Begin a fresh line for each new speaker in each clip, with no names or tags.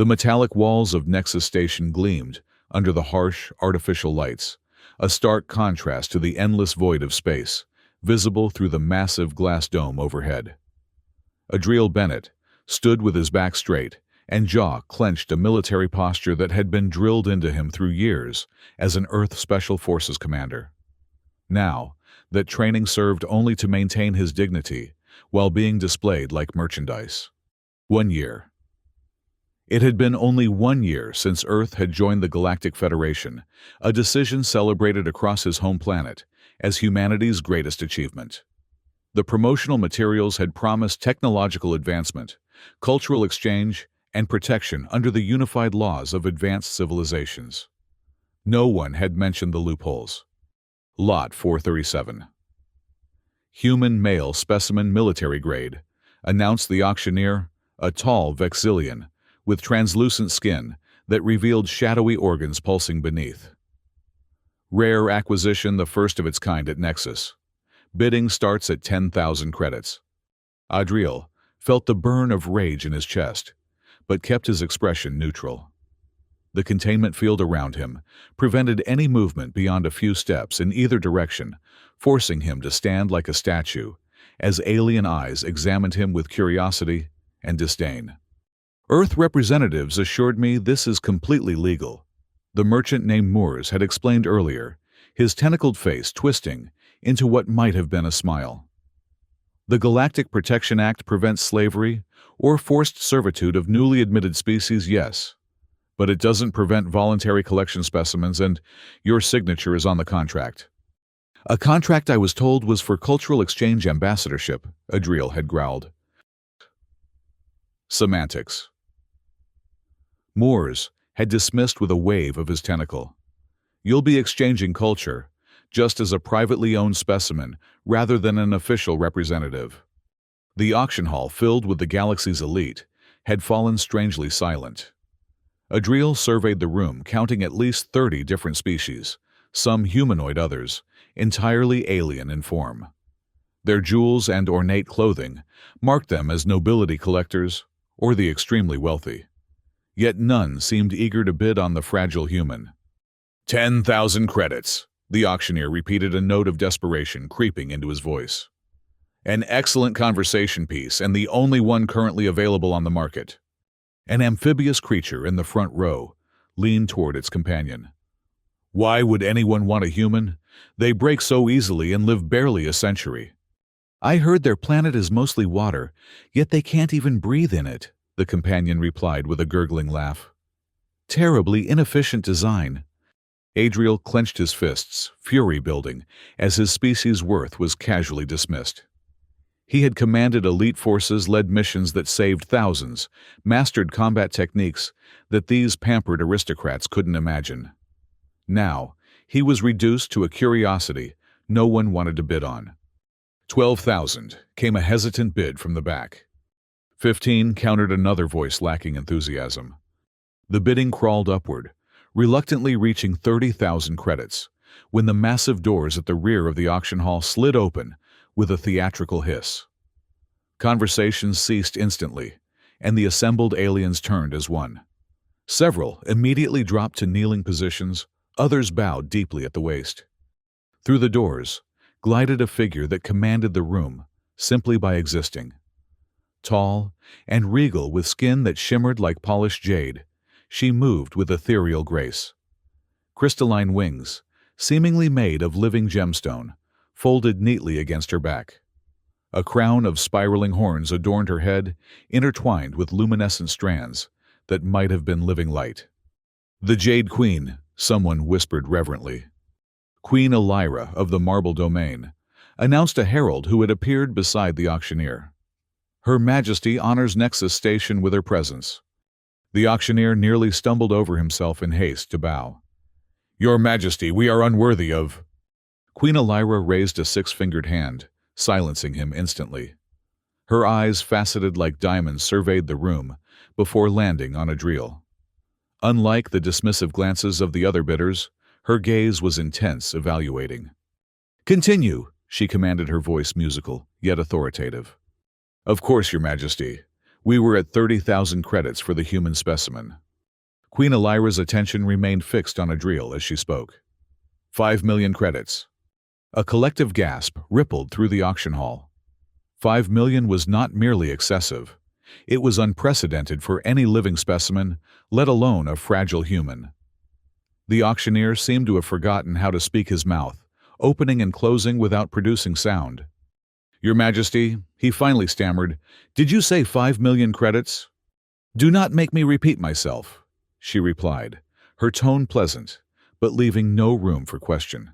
The metallic walls of Nexus Station gleamed under the harsh, artificial lights, a stark contrast to the endless void of space, visible through the massive glass dome overhead. Adriel Bennett stood with his back straight and jaw clenched, a military posture that had been drilled into him through years as an Earth Special Forces commander. Now, that training served only to maintain his dignity while being displayed like merchandise. 1 year. It had been only 1 year since Earth had joined the Galactic Federation, a decision celebrated across his home planet as humanity's greatest achievement. The promotional materials had promised technological advancement, cultural exchange, and protection under the unified laws of advanced civilizations. No one had mentioned the loopholes. Lot 437. Human male specimen, military grade, announced the auctioneer, a tall Vexillian with translucent skin that revealed shadowy organs pulsing beneath. Rare acquisition, the first of its kind at Nexus. Bidding starts at 10,000 credits. Adriel felt the burn of rage in his chest, but kept his expression neutral. The containment field around him prevented any movement beyond a few steps in either direction, forcing him to stand like a statue as alien eyes examined him with curiosity and disdain. Earth representatives assured me this is completely legal, the merchant named Moores had explained earlier, his tentacled face twisting into what might have been a smile. The Galactic Protection Act prevents slavery or forced servitude of newly admitted species, yes, but it doesn't prevent voluntary collection specimens, and your signature is on the contract. A contract I was told was for cultural exchange ambassadorship, Adriel had growled. Semantics. Moores had dismissed with a wave of his tentacle. You'll be exchanging culture, just as a privately owned specimen rather than an official representative. The auction hall, filled with the galaxy's elite, had fallen strangely silent. Adriel surveyed the room, counting at least 30 different species, some humanoid, others entirely alien in form. Their jewels and ornate clothing marked them as nobility collectors or the extremely wealthy. Yet none seemed eager to bid on the fragile human. 10,000 credits, the auctioneer repeated, a note of desperation creeping into his voice. An excellent conversation piece, and the only one currently available on the market. An amphibious creature in the front row leaned toward its companion. Why would anyone want a human? They break so easily and live barely a century. I heard their planet is mostly water, yet they can't even breathe in it, the companion replied with a gurgling laugh. Terribly inefficient design. Adriel clenched his fists, fury building, as his species' worth was casually dismissed. He had commanded elite forces, led missions that saved thousands, mastered combat techniques that these pampered aristocrats couldn't imagine. Now, he was reduced to a curiosity no one wanted to bid on. 12,000 came a hesitant bid from the back. 15 countered another voice lacking enthusiasm. The bidding crawled upward, reluctantly reaching 30,000 credits, when the massive doors at the rear of the auction hall slid open with a theatrical hiss. Conversations ceased instantly, and the assembled aliens turned as one. Several immediately dropped to kneeling positions, others bowed deeply at the waist. Through the doors glided a figure that commanded the room simply by existing. Tall and regal, with skin that shimmered like polished jade, she moved with ethereal grace. Crystalline wings, seemingly made of living gemstone, folded neatly against her back. A crown of spiraling horns adorned her head, intertwined with luminescent strands that might have been living light. The Jade Queen, someone whispered reverently. Queen Elira of the Marble Domain, announced a herald who had appeared beside the auctioneer. Her Majesty honors Nexus Station with her presence. The auctioneer nearly stumbled over himself in haste to bow. Your Majesty, we are unworthy of... Queen Elira raised a 6-fingered hand, silencing him instantly. Her eyes, faceted like diamonds, surveyed the room before landing on Adriel. Unlike the dismissive glances of the other bidders, her gaze was intense, evaluating. Continue, she commanded, her voice musical, yet authoritative. Of course, Your Majesty. We were at 30,000 credits for the human specimen. Queen Elira's attention remained fixed on Adriel as she spoke. 5 million credits. A collective gasp rippled through the auction hall. 5 million was not merely excessive. It was unprecedented for any living specimen, let alone a fragile human. The auctioneer seemed to have forgotten how to speak his mouth, opening and closing without producing sound. "Your Majesty," he finally stammered, "did you say 5 million credits?" "Do not make me repeat myself," she replied, her tone pleasant, but leaving no room for question.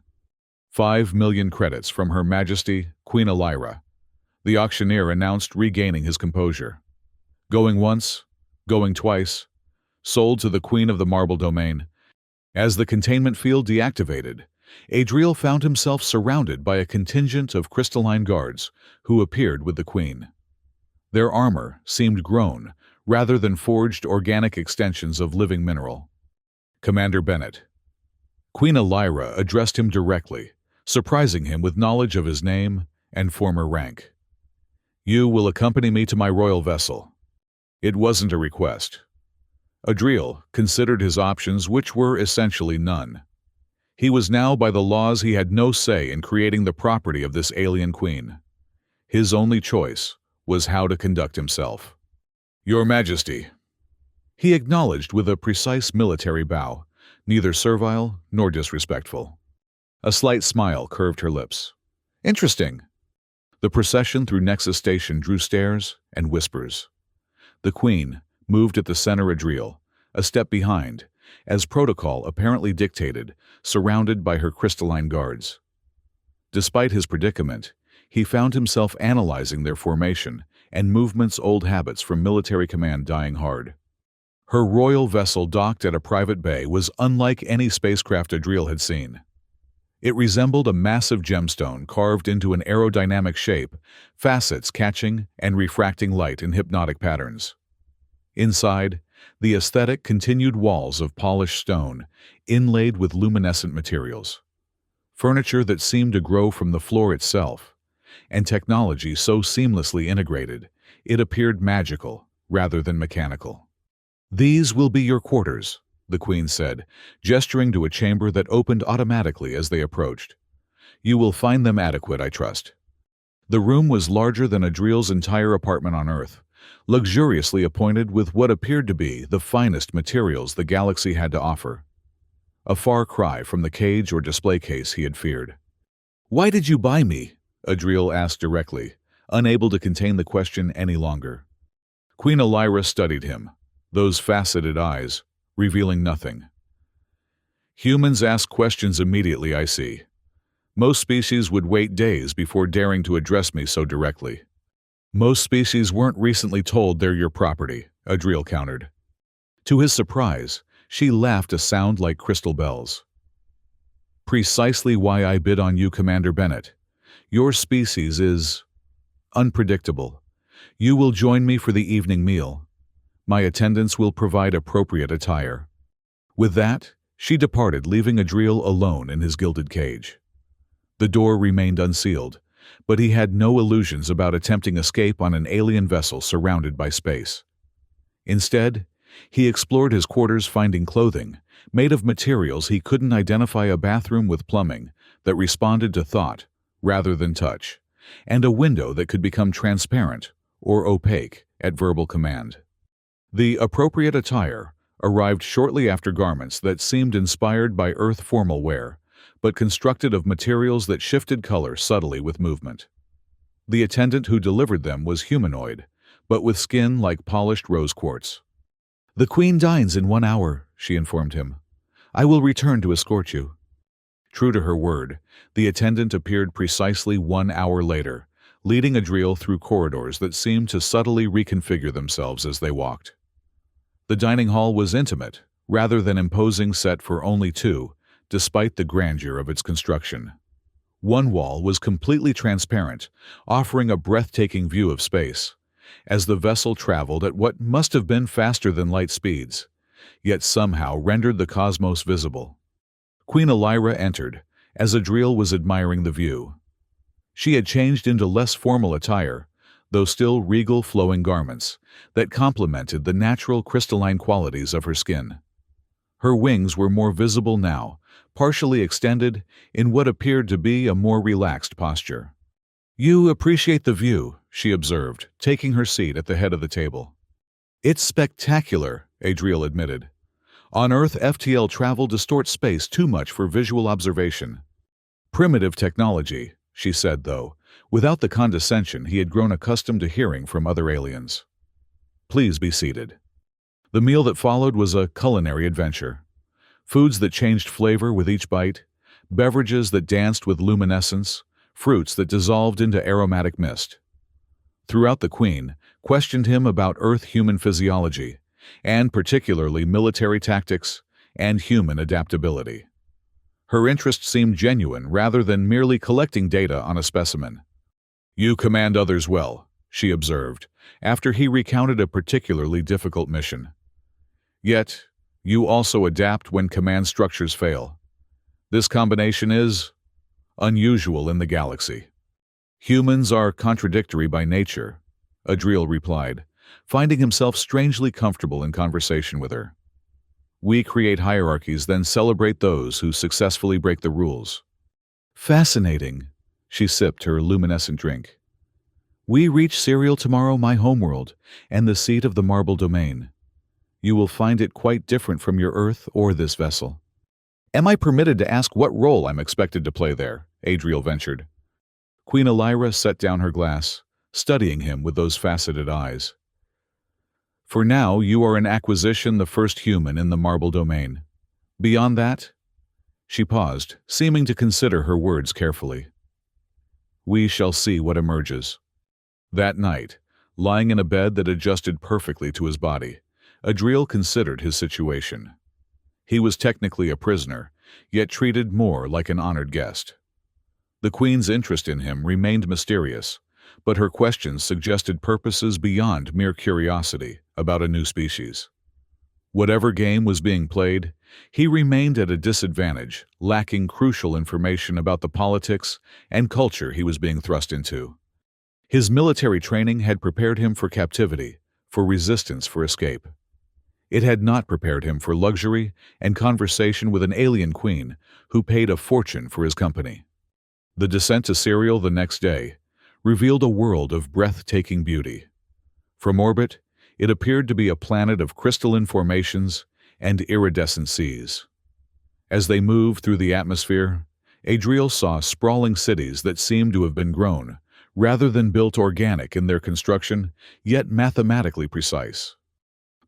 5 million credits from Her Majesty, Queen Elira, the auctioneer announced, regaining his composure. Going once, going twice, sold to the Queen of the Marble Domain. As the containment field deactivated, Adriel found himself surrounded by a contingent of crystalline guards who appeared with the Queen. Their armor seemed grown rather than forged organic extensions of living mineral. "Commander Bennett." Queen Elira addressed him directly, surprising him with knowledge of his name and former rank. "You will accompany me to my royal vessel." It wasn't a request. Adriel considered his options, which were essentially none. He was now, by the laws, he had no say in creating the property of this alien queen. His only choice was how to conduct himself. "Your Majesty," he acknowledged with a precise military bow, neither servile nor disrespectful. A slight smile curved her lips. "Interesting." The procession through Nexus Station drew stares and whispers. The Queen moved at the center, Adriel, a step behind, as protocol apparently dictated, surrounded by her crystalline guards. Despite his predicament, he found himself analyzing their formation and movements, old habits from military command dying hard. Her royal vessel docked at a private bay was unlike any spacecraft Adriel had seen. It resembled a massive gemstone carved into an aerodynamic shape, facets catching and refracting light in hypnotic patterns. Inside, the aesthetic continued walls of polished stone, inlaid with luminescent materials. Furniture that seemed to grow from the floor itself, and technology so seamlessly integrated, it appeared magical rather than mechanical. "These will be your quarters," the Queen said, gesturing to a chamber that opened automatically as they approached. "You will find them adequate, I trust." The room was larger than Adriel's entire apartment on Earth, luxuriously appointed with what appeared to be the finest materials the galaxy had to offer. A far cry from the cage or display case he had feared. "Why did you buy me?" Adriel asked directly, unable to contain the question any longer. Queen Elira studied him, those faceted eyes, revealing nothing. "Humans ask questions immediately, I see. Most species would wait days before daring to address me so directly." "Most species weren't recently told they're your property," Adriel countered. To his surprise, she laughed, a sound like crystal bells. "Precisely why I bid on you, Commander Bennett. Your species is unpredictable. You will join me for the evening meal. My attendants will provide appropriate attire." With that, she departed, leaving Adriel alone in his gilded cage. The door remained unsealed, but he had no illusions about attempting escape on an alien vessel surrounded by space. Instead, he explored his quarters, finding clothing made of materials he couldn't identify, a bathroom with plumbing that responded to thought rather than touch, and a window that could become transparent or opaque at verbal command. The appropriate attire arrived shortly after, garments that seemed inspired by Earth formal wear, but constructed of materials that shifted color subtly with movement. The attendant who delivered them was humanoid, but with skin like polished rose quartz. "The Queen dines in 1 hour," she informed him. "I will return to escort you." True to her word, the attendant appeared precisely 1 hour later, leading Adriel through corridors that seemed to subtly reconfigure themselves as they walked. The dining hall was intimate, rather than imposing, set for only two, despite the grandeur of its construction. One wall was completely transparent, offering a breathtaking view of space, as the vessel traveled at what must have been faster than light speeds, yet somehow rendered the cosmos visible. Queen Elira entered, as Adriel was admiring the view. She had changed into less formal attire, though still regal flowing garments that complemented the natural crystalline qualities of her skin. Her wings were more visible now, partially extended in what appeared to be a more relaxed posture. "You appreciate the view," she observed, taking her seat at the head of the table. "It's spectacular," Adriel admitted. "On Earth, FTL travel distorts space too much for visual observation." "Primitive technology," she said, though, without the condescension he had grown accustomed to hearing from other aliens. "Please be seated." The meal that followed was a culinary adventure. Foods that changed flavor with each bite, beverages that danced with luminescence, fruits that dissolved into aromatic mist. Throughout, the Queen questioned him about Earth-human physiology, and particularly military tactics and human adaptability. Her interest seemed genuine rather than merely collecting data on a specimen. "You command others well," she observed, after he recounted a particularly difficult mission. "Yet, you also adapt when command structures fail. This combination is unusual in the galaxy." "Humans are contradictory by nature," Adriel replied, finding himself strangely comfortable in conversation with her. "We create hierarchies, then celebrate those who successfully break the rules." "Fascinating," she sipped her luminescent drink. "We reach Serial tomorrow, my homeworld, and the seat of the Marble Domain. You will find it quite different from your Earth or this vessel." "Am I permitted to ask what role I'm expected to play there?" Adriel ventured. Queen Elira set down her glass, studying him with those faceted eyes. "For now, you are an acquisition, the first human in the Marble Domain. Beyond that—" She paused, seeming to consider her words carefully. "We shall see what emerges." That night, lying in a bed that adjusted perfectly to his body, Adriel considered his situation. He was technically a prisoner, yet treated more like an honored guest. The Queen's interest in him remained mysterious, but her questions suggested purposes beyond mere curiosity about a new species. Whatever game was being played, he remained at a disadvantage, lacking crucial information about the politics and culture he was being thrust into. His military training had prepared him for captivity, for resistance, for escape. It had not prepared him for luxury and conversation with an alien queen who paid a fortune for his company. The descent to Serial the next day revealed a world of breathtaking beauty. From orbit, it appeared to be a planet of crystalline formations and iridescent seas. As they moved through the atmosphere, Adriel saw sprawling cities that seemed to have been grown, rather than built, organic in their construction, yet mathematically precise.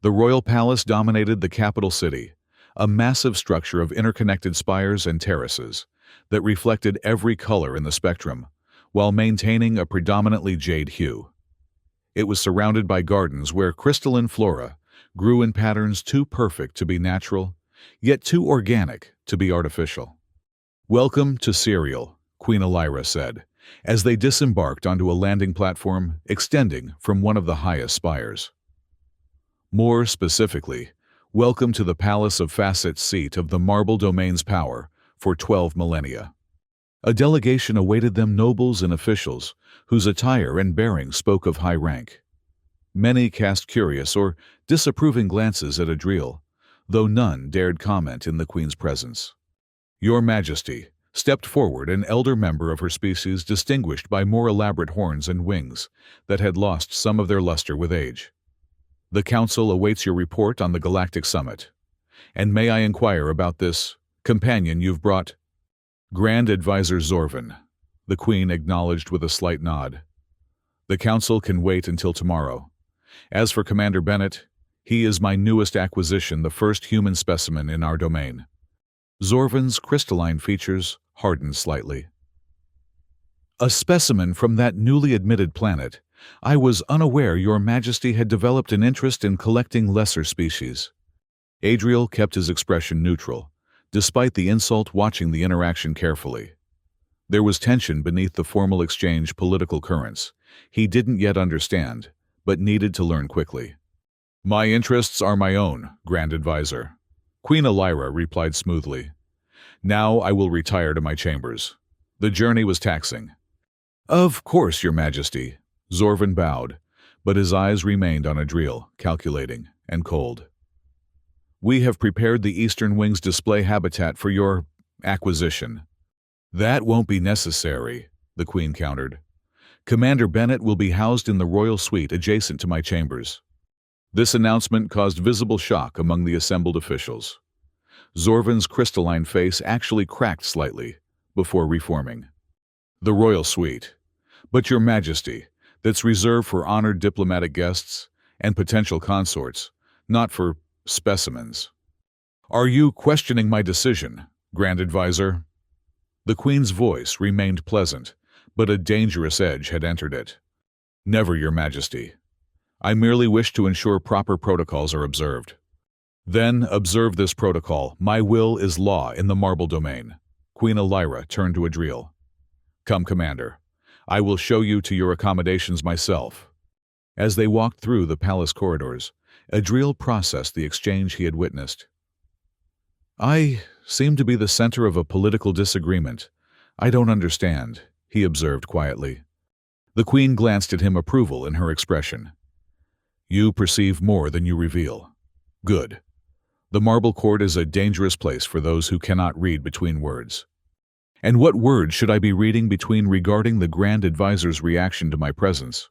The royal palace dominated the capital city, a massive structure of interconnected spires and terraces that reflected every color in the spectrum, while maintaining a predominantly jade hue. It was surrounded by gardens where crystalline flora grew in patterns too perfect to be natural, yet too organic to be artificial. "Welcome to Serial," Queen Elira said, as they disembarked onto a landing platform extending from one of the highest spires. "More specifically, welcome to the Palace of Facet's seat of the Marble Domain's power for 12 millennia." A delegation awaited them, nobles and officials, whose attire and bearing spoke of high rank. Many cast curious or disapproving glances at Adriel, though none dared comment in the Queen's presence. "Your Majesty," stepped forward an elder member of her species distinguished by more elaborate horns and wings that had lost some of their luster with age. "The Council awaits your report on the Galactic Summit. And may I inquire about this companion you've brought?" "Grand Advisor Zorvan," the Queen acknowledged with a slight nod. "The Council can wait until tomorrow. As for Commander Bennett, he is my newest acquisition, the first human specimen in our domain." Zorvan's crystalline features hardened slightly. "A specimen from that newly admitted planet. I was unaware Your Majesty had developed an interest in collecting lesser species." Adriel kept his expression neutral, despite the insult, watching the interaction carefully. There was tension beneath the formal exchange, political currents he didn't yet understand, but needed to learn quickly. "My interests are my own, Grand Advisor," Queen Elira replied smoothly. "Now I will retire to my chambers. The journey was taxing." "Of course, Your Majesty," Zorvan bowed, but his eyes remained on Adriel, calculating and cold. We have prepared the Eastern Wing's display habitat for your acquisition. That won't be necessary, the Queen countered. Commander Bennett will be housed in the royal suite adjacent to my chambers. This announcement caused visible shock among the assembled officials. Zorvan's crystalline face actually cracked slightly, before reforming. The royal suite. But your majesty, that's reserved for honored diplomatic guests and potential consorts, not for specimens. Are you questioning my decision, Grand Advisor? The Queen's voice remained pleasant, but a dangerous edge had entered it. Never, Your Majesty. I merely wish to ensure proper protocols are observed. Then observe this protocol. My will is law in the marble domain. Queen Elira turned to Adriel. Come, Commander. I will show you to your accommodations myself. As they walked through the palace corridors, Adriel processed the exchange he had witnessed. I seem to be the center of a political disagreement. I don't understand, he observed quietly. The Queen glanced at him approval in her expression. You perceive more than you reveal. Good. The marble court is a dangerous place for those who cannot read between words. And what words should I be reading between regarding the Grand Advisor's reaction to my presence?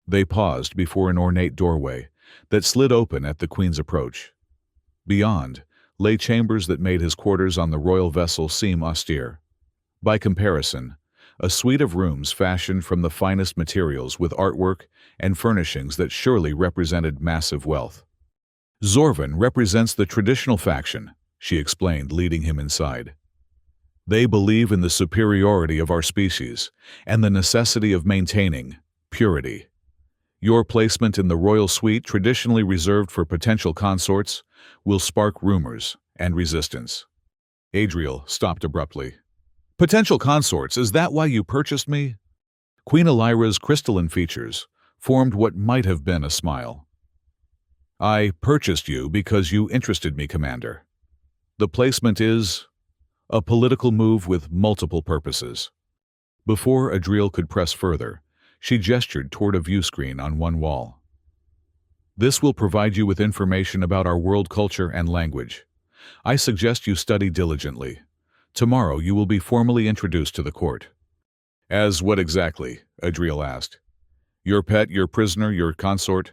They paused before an ornate doorway that slid open at the Queen's approach. Beyond lay chambers that made his quarters on the royal vessel seem austere. By comparison, a suite of rooms fashioned from the finest materials with artwork and furnishings that surely represented massive wealth. Zorvan represents the traditional faction, she explained, leading him inside. They believe in the superiority of our species and the necessity of maintaining purity. Your placement in the royal suite, traditionally reserved for potential consorts, will spark rumors and resistance. Adriel stopped abruptly. Potential consorts, is that why you purchased me? Queen Elira's crystalline features formed what might have been a smile. I purchased you because you interested me, Commander. The placement is a political move with multiple purposes. Before Adriel could press further, she gestured toward a view screen on one wall. This will provide you with information about our world culture and language. I suggest you study diligently. Tomorrow you will be formally introduced to the court. As what exactly? Adriel asked. Your pet, your prisoner, your consort?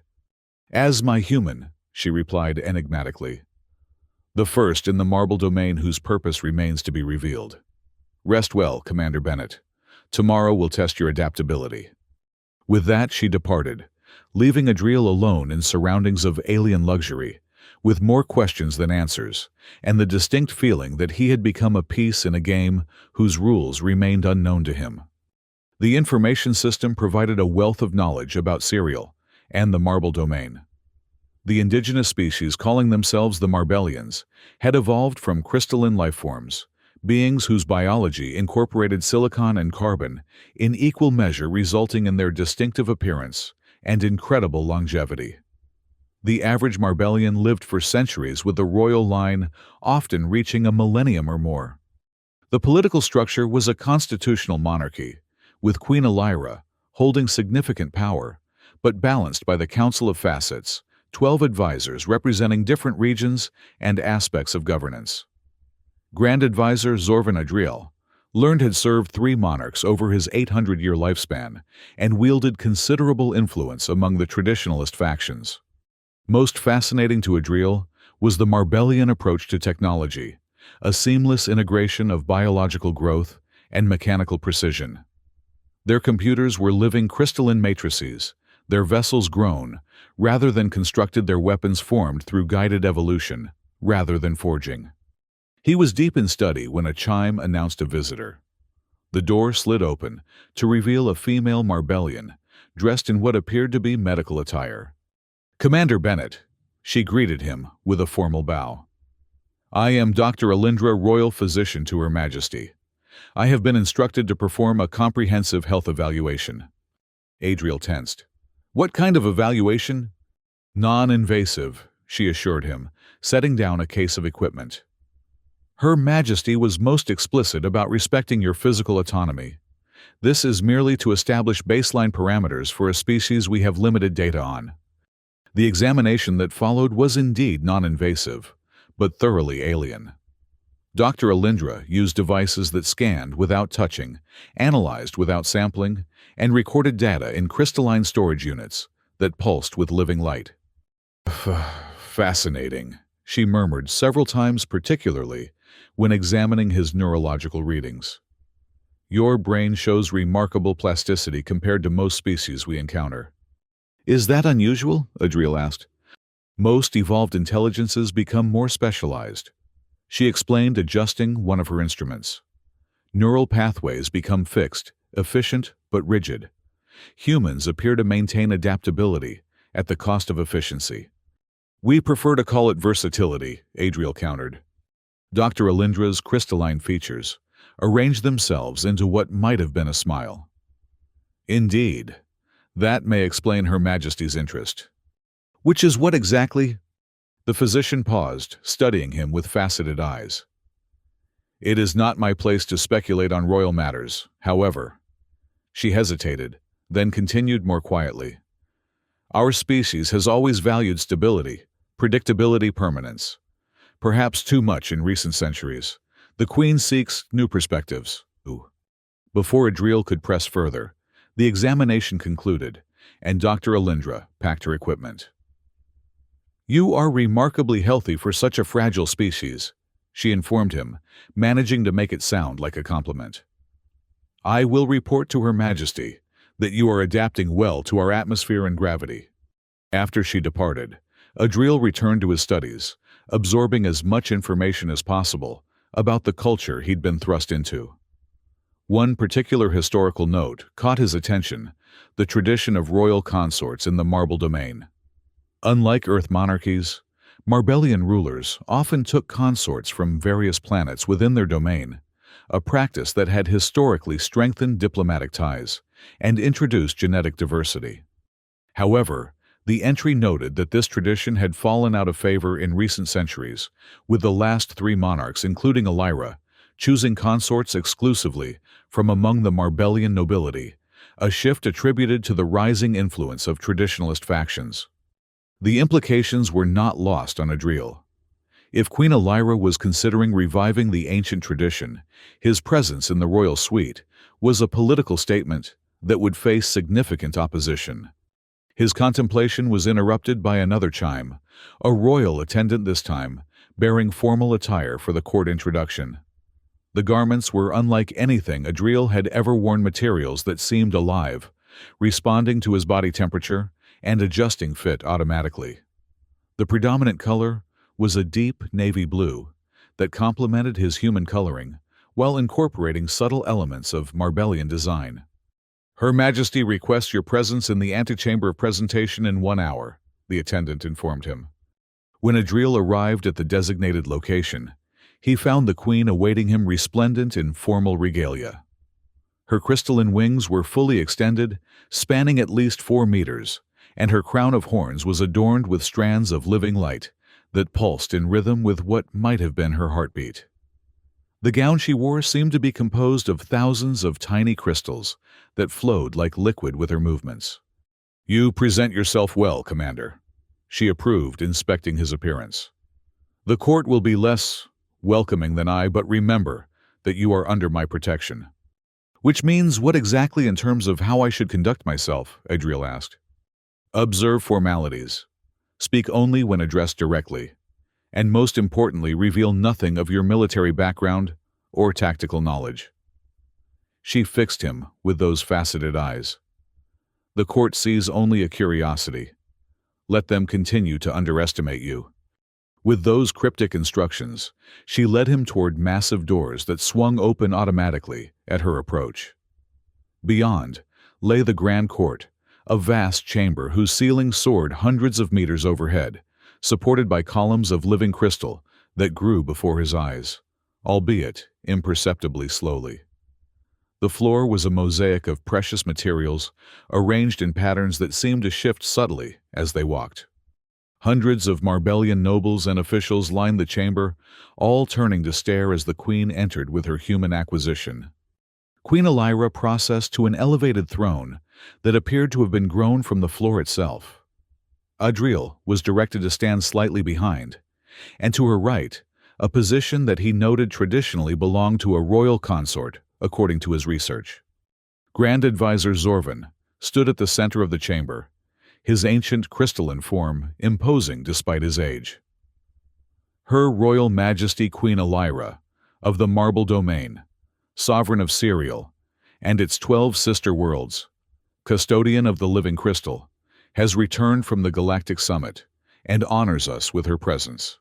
As my human, she replied enigmatically. The first in the marble domain whose purpose remains to be revealed. Rest well, Commander Bennett. Tomorrow will test your adaptability. With that, she departed, leaving Adriel alone in surroundings of alien luxury, with more questions than answers, and the distinct feeling that he had become a piece in a game whose rules remained unknown to him. The information system provided a wealth of knowledge about Serial and the marble domain. The indigenous species, calling themselves the Marbellians, had evolved from crystalline lifeforms, beings whose biology incorporated silicon and carbon in equal measure, resulting in their distinctive appearance and incredible longevity. The average Marbellian lived for centuries, with the royal line often reaching a millennium or more. The political structure was a constitutional monarchy, with Queen Elira holding significant power, but balanced by the Council of Facets, 12 advisors representing different regions and aspects of governance. Grand Advisor Zorvan Adriel had served 3 monarchs over his 800-year lifespan and wielded considerable influence among the traditionalist factions. Most fascinating to Adriel was the Marbellian approach to technology, a seamless integration of biological growth and mechanical precision. Their computers were living crystalline matrices, their vessels grown, rather than constructed, their weapons formed through guided evolution, rather than forging. He was deep in study when a chime announced a visitor. The door slid open to reveal a female Marbellian, dressed in what appeared to be medical attire. Commander Bennett, she greeted him with a formal bow. I am Dr. Alindra, Royal Physician to Her Majesty. I have been instructed to perform a comprehensive health evaluation. Adriel tensed. What kind of evaluation? Non-invasive, she assured him, setting down a case of equipment. Her Majesty was most explicit about respecting your physical autonomy. This is merely to establish baseline parameters for a species we have limited data on. The examination that followed was indeed non-invasive, but thoroughly alien. Dr. Alindra used devices that scanned without touching, analyzed without sampling, and recorded data in crystalline storage units that pulsed with living light. Fascinating, she murmured several times, particularly when examining his neurological readings. Your brain shows remarkable plasticity compared to most species we encounter. Is that unusual? Adriel asked. Most evolved intelligences become more specialized. She explained, adjusting one of her instruments. Neural pathways become fixed, efficient, but rigid. Humans appear to maintain adaptability at the cost of efficiency. We prefer to call it versatility, Adriel countered. Dr. Alindra's crystalline features arranged themselves into what might have been a smile. Indeed, that may explain Her Majesty's interest. Which is what exactly? The physician paused, studying him with faceted eyes. It is not my place to speculate on royal matters, however. She hesitated, then continued more quietly. Our species has always valued stability, predictability, permanence. Perhaps too much in recent centuries. The Queen seeks new perspectives. Before Adriel could press further, the examination concluded, and Dr. Alindra packed her equipment. You are remarkably healthy for such a fragile species, she informed him, managing to make it sound like a compliment. I will report to Her Majesty that you are adapting well to our atmosphere and gravity. After she departed, Adriel returned to his studies, absorbing as much information as possible about the culture he'd been thrust into. One particular historical note caught his attention, the tradition of royal consorts in the Marble Domain. Unlike Earth monarchies, Marbellian rulers often took consorts from various planets within their domain, a practice that had historically strengthened diplomatic ties and introduced genetic diversity. However, the entry noted that this tradition had fallen out of favor in recent centuries, with the last three monarchs, including Elira, choosing consorts exclusively from among the Marbellian nobility, a shift attributed to the rising influence of traditionalist factions. The implications were not lost on Adriel. If Queen Elira was considering reviving the ancient tradition, his presence in the royal suite was a political statement that would face significant opposition. His contemplation was interrupted by another chime, a royal attendant this time, bearing formal attire for the court introduction. The garments were unlike anything Adriel had ever worn, materials that seemed alive, responding to his body temperature and adjusting fit automatically. The predominant color was a deep navy blue that complemented his human coloring while incorporating subtle elements of Marbellian design. Her Majesty requests your presence in the antechamber of presentation in 1 hour, the attendant informed him. When Adriel arrived at the designated location, he found the Queen awaiting him, resplendent in formal regalia. Her crystalline wings were fully extended, spanning at least 4 meters, and her crown of horns was adorned with strands of living light that pulsed in rhythm with what might have been her heartbeat. The gown she wore seemed to be composed of thousands of tiny crystals that flowed like liquid with her movements. You present yourself well, Commander, she approved, inspecting his appearance. The court will be less welcoming than I, but remember that you are under my protection. Which means what exactly in terms of how I should conduct myself? Adriel asked. Observe formalities. Speak only when addressed directly. And most importantly, reveal nothing of your military background or tactical knowledge. She fixed him with those faceted eyes. The court sees only a curiosity. Let them continue to underestimate you. With those cryptic instructions, she led him toward massive doors that swung open automatically at her approach. Beyond lay the Grand Court, a vast chamber whose ceiling soared hundreds of meters overhead, supported by columns of living crystal that grew before his eyes, albeit imperceptibly slowly. The floor was a mosaic of precious materials, arranged in patterns that seemed to shift subtly as they walked. Hundreds of Marbellian nobles and officials lined the chamber, all turning to stare as the Queen entered with her human acquisition. Queen Elira processed to an elevated throne that appeared to have been grown from the floor itself. Adriel was directed to stand slightly behind, and to her right, a position that he noted traditionally belonged to a royal consort, according to his research. Grand Advisor Zorvan stood at the center of the chamber, his ancient crystalline form imposing despite his age. Her Royal Majesty Queen Elira, of the Marble Domain, sovereign of Serial, and its 12 sister worlds, custodian of the living crystal, has returned from the Galactic Summit and honors us with her presence.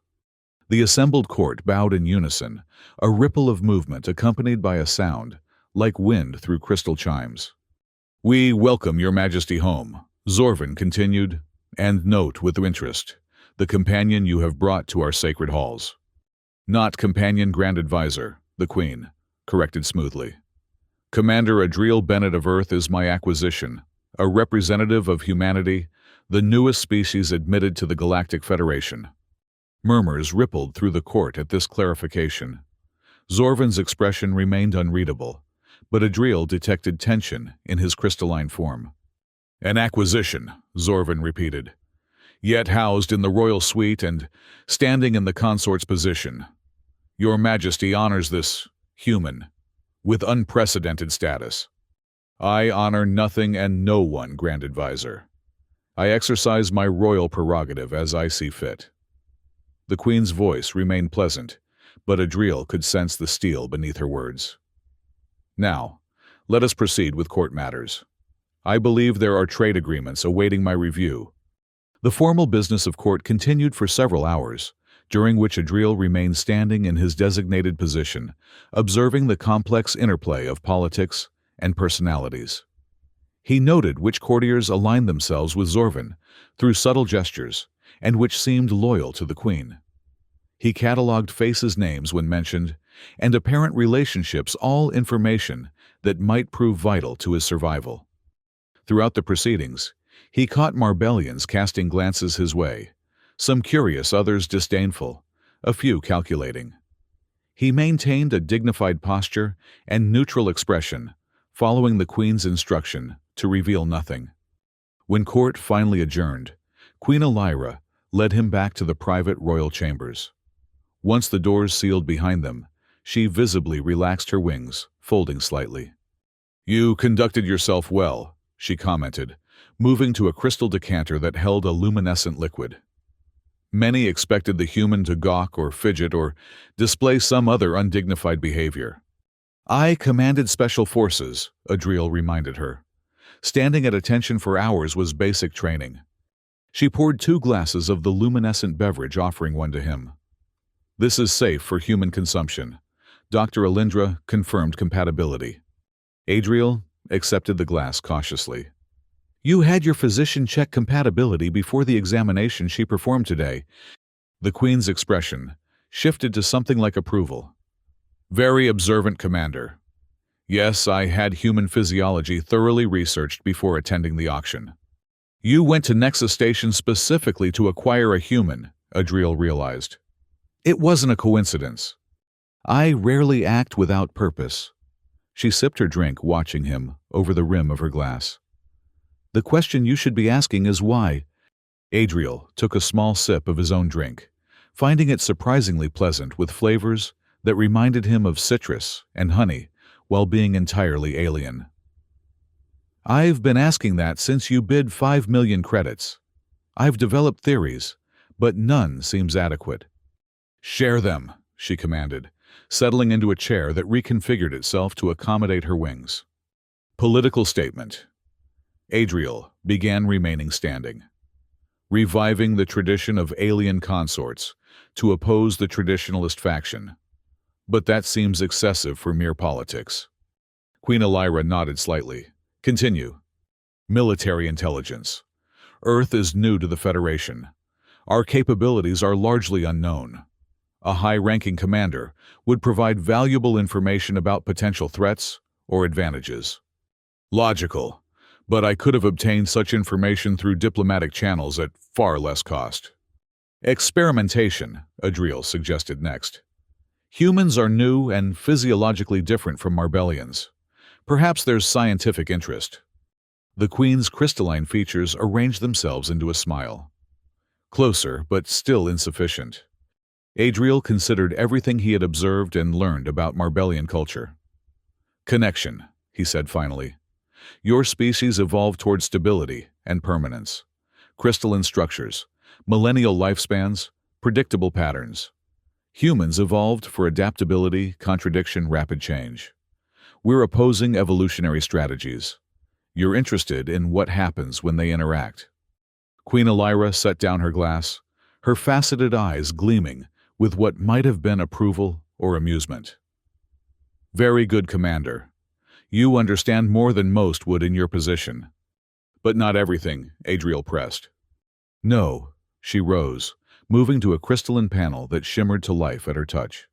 The assembled court bowed in unison, a ripple of movement accompanied by a sound like wind through crystal chimes. "We welcome your Majesty home," Zorvan continued, "and note with interest the companion you have brought to our sacred halls." "Not companion, Grand Advisor," the Queen corrected smoothly. "Commander Adriel Bennett of Earth is my acquisition, a representative of humanity, the newest species admitted to the Galactic Federation." Murmurs rippled through the court at this clarification. Zorvan's expression remained unreadable, but Adriel detected tension in his crystalline form. "An acquisition," Zorvan repeated, "yet housed in the royal suite and standing in the consort's position. Your Majesty honors this human with unprecedented status." "I honor nothing and no one, Grand Advisor. I exercise my royal prerogative as I see fit." The Queen's voice remained pleasant, but Adriel could sense the steel beneath her words. "Now, let us proceed with court matters. I believe there are trade agreements awaiting my review." The formal business of court continued for several hours, during which Adriel remained standing in his designated position, observing the complex interplay of politics and personalities. He noted which courtiers aligned themselves with Zorvan through subtle gestures, and which seemed loyal to the Queen. He catalogued faces' names when mentioned, and apparent relationships, all information that might prove vital to his survival. Throughout the proceedings, he caught Marbellians casting glances his way, some curious, others disdainful, a few calculating. He maintained a dignified posture and neutral expression, following the Queen's instruction to reveal nothing. When court finally adjourned, Queen Elira led him back to the private royal chambers. Once the doors sealed behind them, she visibly relaxed her wings, folding slightly. "You conducted yourself well," she commented, moving to a crystal decanter that held a luminescent liquid. Many expected the human to gawk or fidget or display some other undignified behavior. "I commanded special forces," Adriel reminded her. "Standing at attention for hours was basic training." She poured 2 glasses of the luminescent beverage, offering one to him. "This is safe for human consumption." Dr. Alindra confirmed compatibility. Adriel accepted the glass cautiously. "You had your physician check compatibility before the examination she performed today." The Queen's expression shifted to something like approval. "Very observant, Commander. Yes, I had human physiology thoroughly researched before attending the auction." "You went to Nexus Station specifically to acquire a human," Adriel realized. "It wasn't a coincidence. I rarely act without purpose." She sipped her drink, watching him over the rim of her glass. "The question you should be asking is why." Adriel took a small sip of his own drink, finding it surprisingly pleasant with flavors that reminded him of citrus and honey while being entirely alien. "I've been asking that since you bid 5 million credits. I've developed theories, but none seems adequate." "Share them," she commanded, settling into a chair that reconfigured itself to accommodate her wings. Political statement. Adriel began remaining standing. "Reviving the tradition of alien consorts to oppose the traditionalist faction. But that seems excessive for mere politics." Queen Elira nodded slightly. "Continue." "Military intelligence. Earth is new to the Federation. Our capabilities are largely unknown. A high-ranking commander would provide valuable information about potential threats or advantages." "Logical, but I could have obtained such information through diplomatic channels at far less cost." "Experimentation," Adriel suggested next. "Humans are new and physiologically different from Marbellians. Perhaps there's scientific interest. The Queen's crystalline features arranged themselves into a smile. Closer, but still insufficient. Adriel considered everything he had observed and learned about Marbellian culture. Connection, he said finally. Your species evolved toward stability and permanence. Crystalline structures, millennial lifespans, predictable patterns. Humans evolved for adaptability, contradiction, rapid change. We're opposing evolutionary strategies. You're interested in what happens when they interact. Queen Elira set down her glass, her faceted eyes gleaming with what might have been approval or amusement. Very good, Commander. You understand more than most would in your position. But not everything, Adriel pressed. No, she rose, moving to a crystalline panel that shimmered to life at her touch.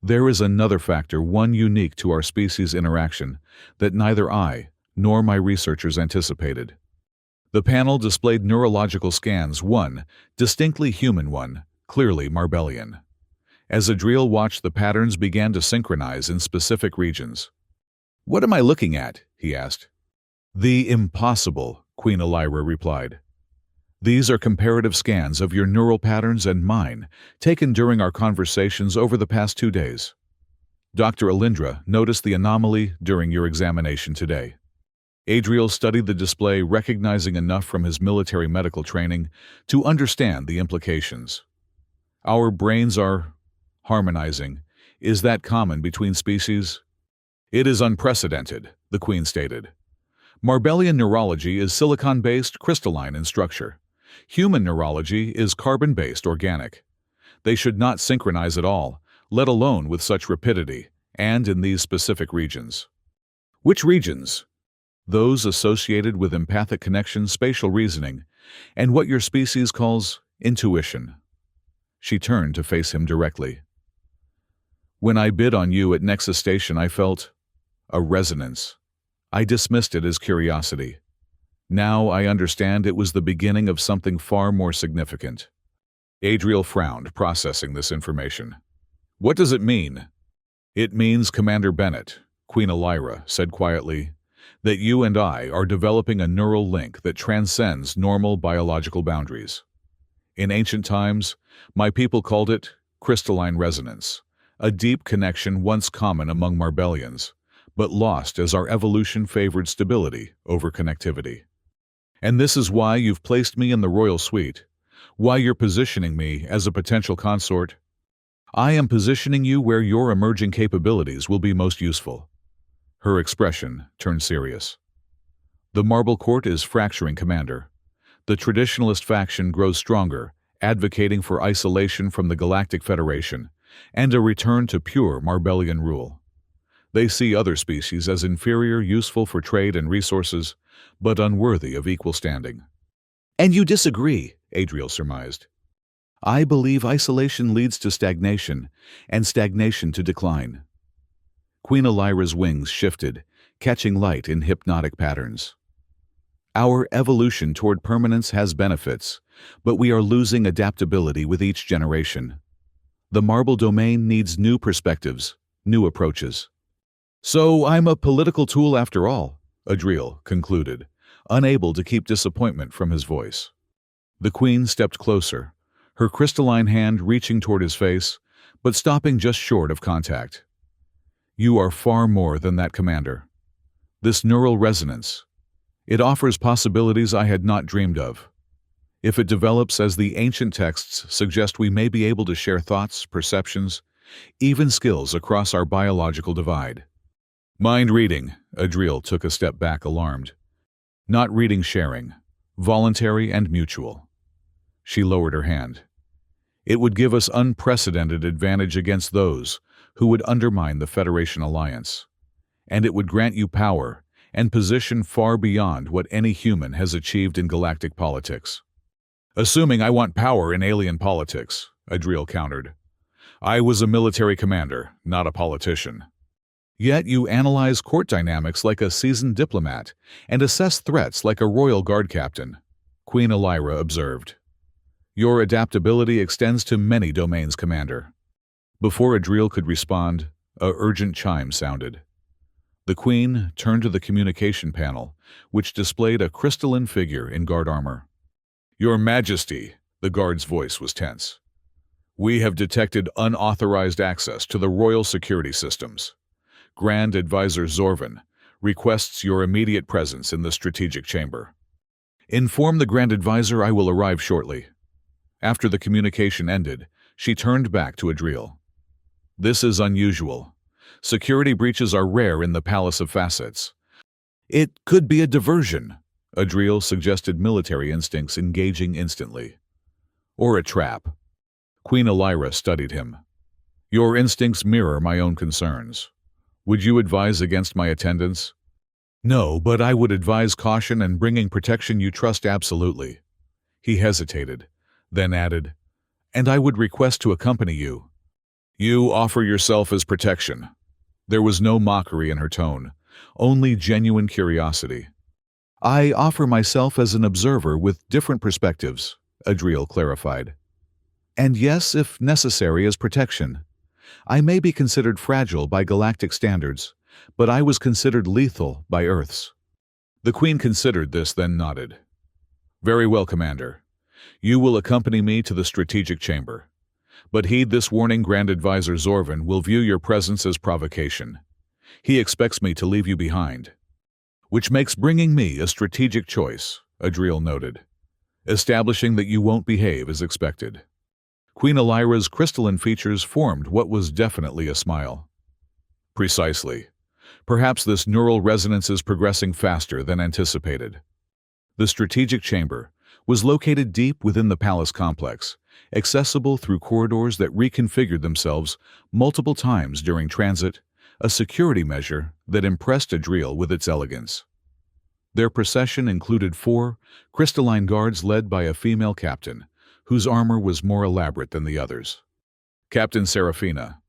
There is another factor, one unique to our species' interaction, that neither I nor my researchers anticipated. The panel displayed neurological scans, one, distinctly human, one, clearly Marbellian. As Adriel watched, the patterns began to synchronize in specific regions. What am I looking at? He asked. The impossible, Queen Elira replied. These are comparative scans of your neural patterns and mine, taken during our conversations over the past 2 days. Dr. Alindra noticed the anomaly during your examination today. Adriel studied the display, recognizing enough from his military medical training to understand the implications. Our brains are harmonizing. Is that common between species? It is unprecedented, the Queen stated. Marbellian neurology is silicon-based, crystalline in structure. Human neurology is carbon-based, organic. They should not synchronize at all, let alone with such rapidity, and in these specific regions. Which regions? Those associated with empathic connection, spatial reasoning, and what your species calls intuition. She turned to face him directly. When I bid on you at Nexus Station, I felt a resonance. I dismissed it as curiosity. Now I understand it was the beginning of something far more significant. Adriel frowned, processing this information. What does it mean? It means, Commander Bennett, Queen Elira said quietly, that you and I are developing a neural link that transcends normal biological boundaries. In ancient times, my people called it crystalline resonance, a deep connection once common among Marbellians, but lost as our evolution favored stability over connectivity. And this is why you've placed me in the royal suite, why you're positioning me as a potential consort. I am positioning you where your emerging capabilities will be most useful. Her expression turned serious. The Marble Court is fracturing, Commander. The traditionalist faction grows stronger, advocating for isolation from the Galactic Federation and a return to pure Marbellian rule. They see other species as inferior, useful for trade and resources, but unworthy of equal standing. And you disagree, Adriel surmised. I believe isolation leads to stagnation, and stagnation to decline. Queen Elira's wings shifted, catching light in hypnotic patterns. Our evolution toward permanence has benefits, but we are losing adaptability with each generation. The marble domain needs new perspectives, new approaches. So I'm a political tool after all, Adriel concluded, unable to keep disappointment from his voice. The Queen stepped closer, her crystalline hand reaching toward his face, but stopping just short of contact. You are far more than that, Commander. This neural resonance, it offers possibilities I had not dreamed of. If it develops as the ancient texts suggest, we may be able to share thoughts, perceptions, even skills across our biological divide. Mind reading, Adriel took a step back, alarmed. Not reading, sharing, voluntary and mutual. She lowered her hand. It would give us unprecedented advantage against those who would undermine the Federation alliance, and it would grant you power and position far beyond what any human has achieved in galactic politics. Assuming I want power in alien politics, Adriel countered. I was a military commander, not a politician. Yet you analyze court dynamics like a seasoned diplomat and assess threats like a royal guard captain, Queen Elira observed. Your adaptability extends to many domains, Commander. Before Adriel could respond, a urgent chime sounded. The Queen turned to the communication panel, which displayed a crystalline figure in guard armor. "Your Majesty," the guard's voice was tense. "We have detected unauthorized access to the royal security systems. Grand Advisor Zorvan requests your immediate presence in the strategic chamber." "Inform the Grand Advisor I will arrive shortly." After the communication ended, she turned back to Adriel. "This is unusual. Security breaches are rare in the Palace of Facets." "It could be a diversion," Adriel suggested, military instincts engaging instantly. "Or a trap." Queen Elira studied him. "Your instincts mirror my own concerns. Would you advise against my attendance?" "No, but I would advise caution and bringing protection you trust absolutely." He hesitated, then added, "And I would request to accompany you." "You offer yourself as protection." There was no mockery in her tone, only genuine curiosity. "I offer myself as an observer with different perspectives," Adriel clarified. "And yes, if necessary, as protection. I may be considered fragile by galactic standards, but I was considered lethal by Earth's." The Queen considered this, then nodded. "Very well, Commander. You will accompany me to the strategic chamber. But heed this warning: Grand Advisor Zorvan will view your presence as provocation. He expects me to leave you behind. Which makes bringing me a strategic choice," Adriel noted, "establishing that you won't behave as expected." Queen Elira's crystalline features formed what was definitely a smile. "Precisely. Perhaps this neural resonance is progressing faster than anticipated." The strategic chamber was located deep within the palace complex, accessible through corridors that reconfigured themselves multiple times during transit, a security measure that impressed Adriel with its elegance. Their procession included 4 crystalline guards led by a female captain, whose armor was more elaborate than the others. Captain Serafina,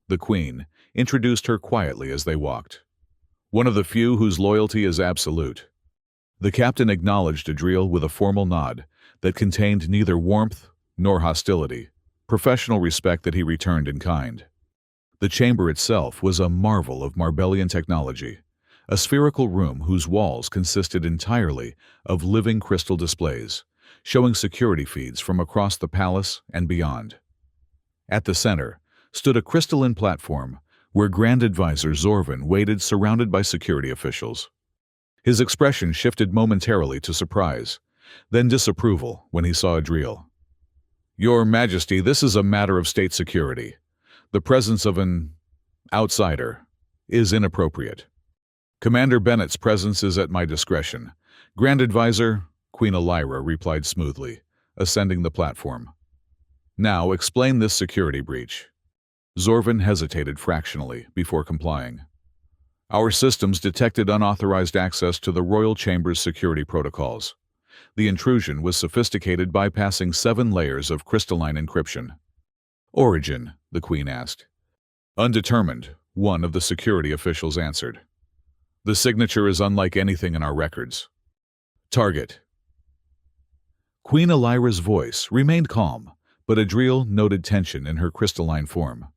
the Queen, introduced her quietly as they walked. "One of the few whose loyalty is absolute." The captain acknowledged Adriel with a formal nod that contained neither warmth nor hostility, professional respect that he returned in kind. The chamber itself was a marvel of Marbellian technology, a spherical room whose walls consisted entirely of living crystal displays, showing security feeds from across the palace and beyond. At the center stood a crystalline platform where Grand Advisor Zorvan waited, surrounded by security officials. His expression shifted momentarily to surprise, then disapproval when he saw Adriel. "Your Majesty, this is a matter of state security. The presence of an outsider is inappropriate." "Commander Bennett's presence is at my discretion." Grand Advisor, Queen Elira replied smoothly, ascending the platform. "Now explain this security breach." Zorvan hesitated fractionally before complying. "Our systems detected unauthorized access to the royal chamber's security protocols. The intrusion was sophisticated, bypassing 7 layers of crystalline encryption." "Origin?" the Queen asked. "Undetermined," one of the security officials answered. "The signature is unlike anything in our records." "Target?" Queen Elira's voice remained calm, but Adriel noted tension in her crystalline form.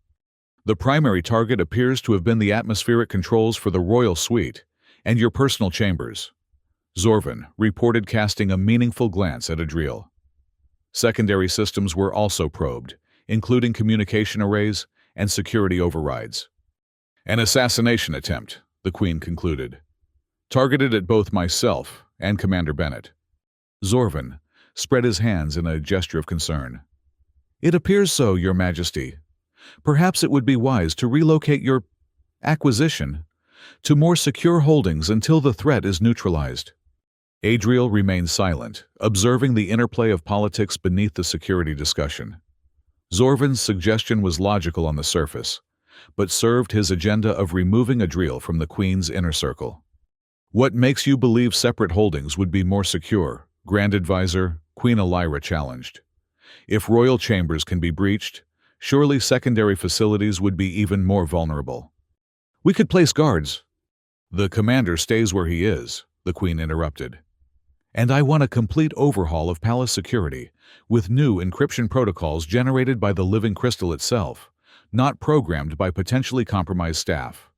"The primary target appears to have been the atmospheric controls for the royal suite and your personal chambers," Zorvan reported, casting a meaningful glance at Adriel. "Secondary systems were also probed, including communication arrays and security overrides." "An assassination attempt," the Queen concluded, "targeted at both myself and Commander Bennett." Zorvan spread his hands in a gesture of concern. "It appears so, Your Majesty. Perhaps it would be wise to relocate your acquisition to more secure holdings until the threat is neutralized." Adriel remained silent, observing the interplay of politics beneath the security discussion. Zorvan's suggestion was logical on the surface, but served his agenda of removing Adriel from the Queen's inner circle. "What makes you believe separate holdings would be more secure?" Grand Advisor, Queen Elira challenged. "If royal chambers can be breached, surely secondary facilities would be even more vulnerable." "We could place guards." "The commander stays where he is," the Queen interrupted. "And I want a complete overhaul of palace security, with new encryption protocols generated by the living crystal itself, not programmed by potentially compromised staff."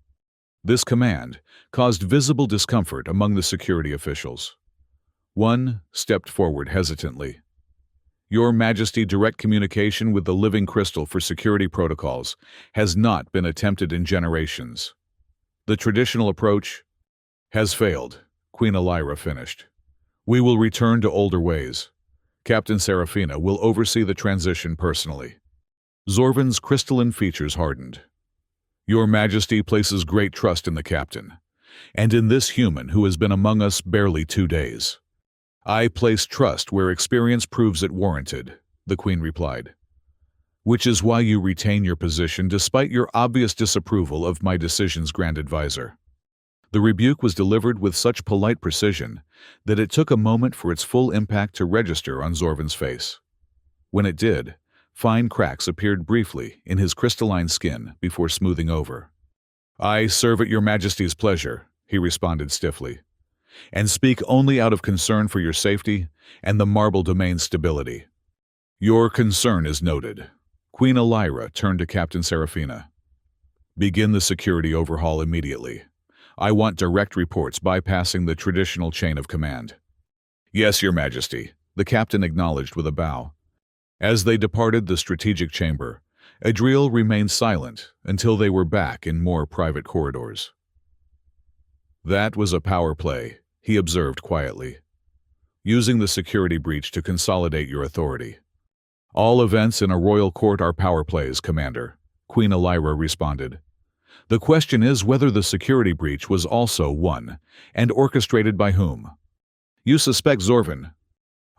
This command caused visible discomfort among the security officials. One stepped forward hesitantly. Your Majesty, direct communication with the living crystal for security protocols has not been attempted in generations. The traditional approach has failed, Queen Elira finished. We will return to older ways. Captain Serafina will oversee the transition personally. Zorvan's crystalline features hardened. Your Majesty places great trust in the captain, and in this human who has been among us barely 2 days. I place trust where experience proves it warranted, the Queen replied. Which is why you retain your position despite your obvious disapproval of my decisions, Grand Advisor. The rebuke was delivered with such polite precision that it took a moment for its full impact to register on Zorvan's face. When it did, fine cracks appeared briefly in his crystalline skin before smoothing over. I serve at your Majesty's pleasure, he responded stiffly, and speak only out of concern for your safety and the marble domain's stability. Your concern is noted. Queen Elira turned to Captain Serafina. Begin the security overhaul immediately. I want direct reports bypassing the traditional chain of command. Yes, Your Majesty, the captain acknowledged with a bow. As they departed the strategic chamber, Adriel remained silent until they were back in more private corridors. That was a power play, he observed quietly. Using the security breach to consolidate your authority. All events in a royal court are power plays, Commander, Queen Elira responded. The question is whether the security breach was also one, and orchestrated by whom. You suspect Zorvan.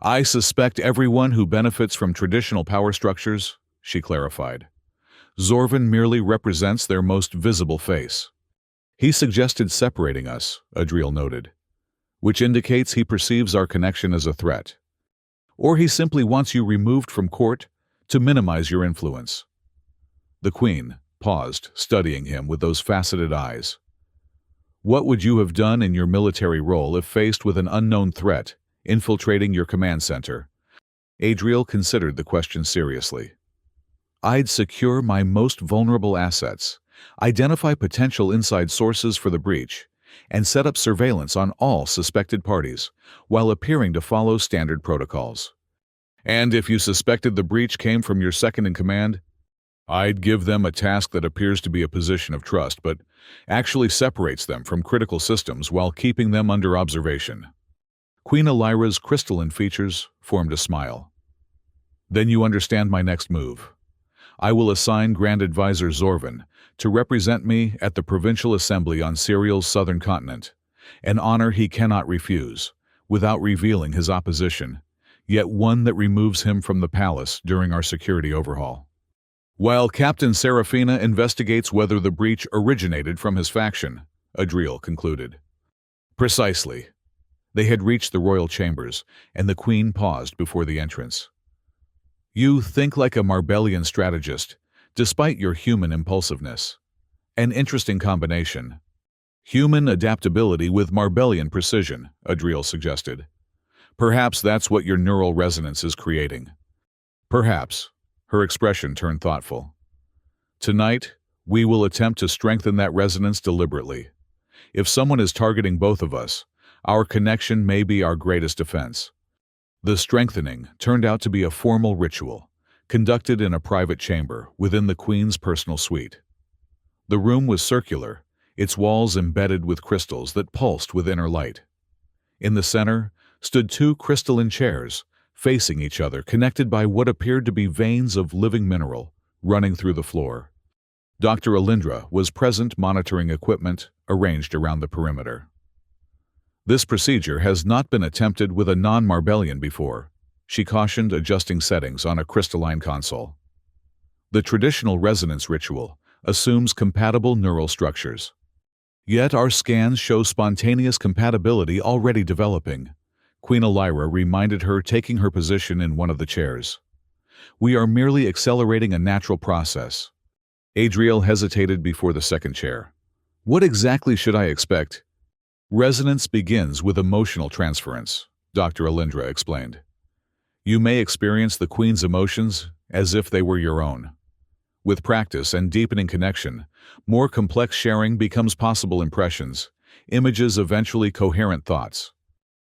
I suspect everyone who benefits from traditional power structures, she clarified. Zorvan merely represents their most visible face. He suggested separating us, Adriel noted, which indicates he perceives our connection as a threat. Or he simply wants you removed from court to minimize your influence. The Queen paused, studying him with those faceted eyes. What would you have done in your military role if faced with an unknown threat infiltrating your command center? Adriel considered the question seriously. I'd secure my most vulnerable assets, identify potential inside sources for the breach, and set up surveillance on all suspected parties, while appearing to follow standard protocols. And if you suspected the breach came from your second-in-command, I'd give them a task that appears to be a position of trust, but actually separates them from critical systems while keeping them under observation. Queen Elira's crystalline features formed a smile. Then you understand my next move. I will assign Grand Advisor Zorvan to represent me at the Provincial Assembly on Syrial's southern continent, an honor he cannot refuse, without revealing his opposition, yet one that removes him from the palace during our security overhaul. While Captain Serafina investigates whether the breach originated from his faction, Adriel concluded. Precisely. They had reached the royal chambers, and the Queen paused before the entrance. You think like a Marbellian strategist, despite your human impulsiveness. An interesting combination. Human adaptability with Marbellian precision, Adriel suggested. Perhaps that's what your neural resonance is creating. Perhaps. Her expression turned thoughtful. Tonight, we will attempt to strengthen that resonance deliberately. If someone is targeting both of us, our connection may be our greatest defense. The strengthening turned out to be a formal ritual, conducted in a private chamber within the Queen's personal suite. The room was circular, its walls embedded with crystals that pulsed with inner light. In the center stood 2 crystalline chairs, facing each other, connected by what appeared to be veins of living mineral running through the floor. Dr. Alindra was present, monitoring equipment arranged around the perimeter. This procedure has not been attempted with a non-Marbellian before, she cautioned, adjusting settings on a crystalline console. The traditional resonance ritual assumes compatible neural structures. Yet our scans show spontaneous compatibility already developing, Queen Elira reminded her, taking her position in one of the chairs. We are merely accelerating a natural process. Adriel hesitated before the second chair. What exactly should I expect? Resonance begins with emotional transference, Dr. Alindra explained. You may experience the Queen's emotions as if they were your own. With practice and deepening connection, more complex sharing becomes possible impressions, images eventually coherent thoughts.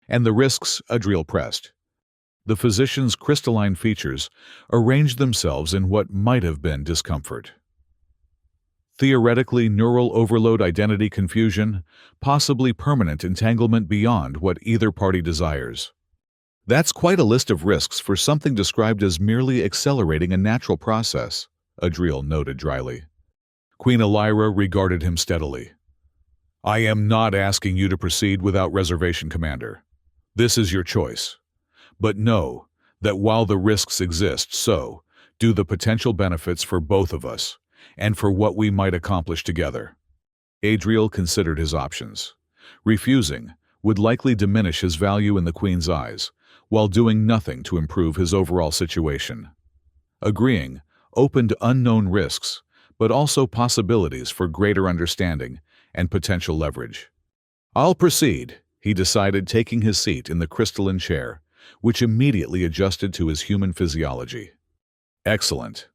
And the risks Adriel pressed. The physician's crystalline features arranged themselves in what might have been discomfort. Theoretically, neural overload, identity confusion, possibly permanent entanglement beyond what either party desires. That's quite a list of risks for something described as merely accelerating a natural process, Adriel noted dryly. Queen Elira regarded him steadily. I am not asking you to proceed without reservation, Commander. This is your choice. But know that while the risks exist, so do the potential benefits for both of us, and for what we might accomplish together. Adriel considered his options. Refusing would likely diminish his value in the Queen's eyes, while doing nothing to improve his overall situation. Agreeing opened unknown risks, but also possibilities for greater understanding and potential leverage. I'll proceed, he decided, taking his seat in the crystalline chair, which immediately adjusted to his human physiology. Excellent.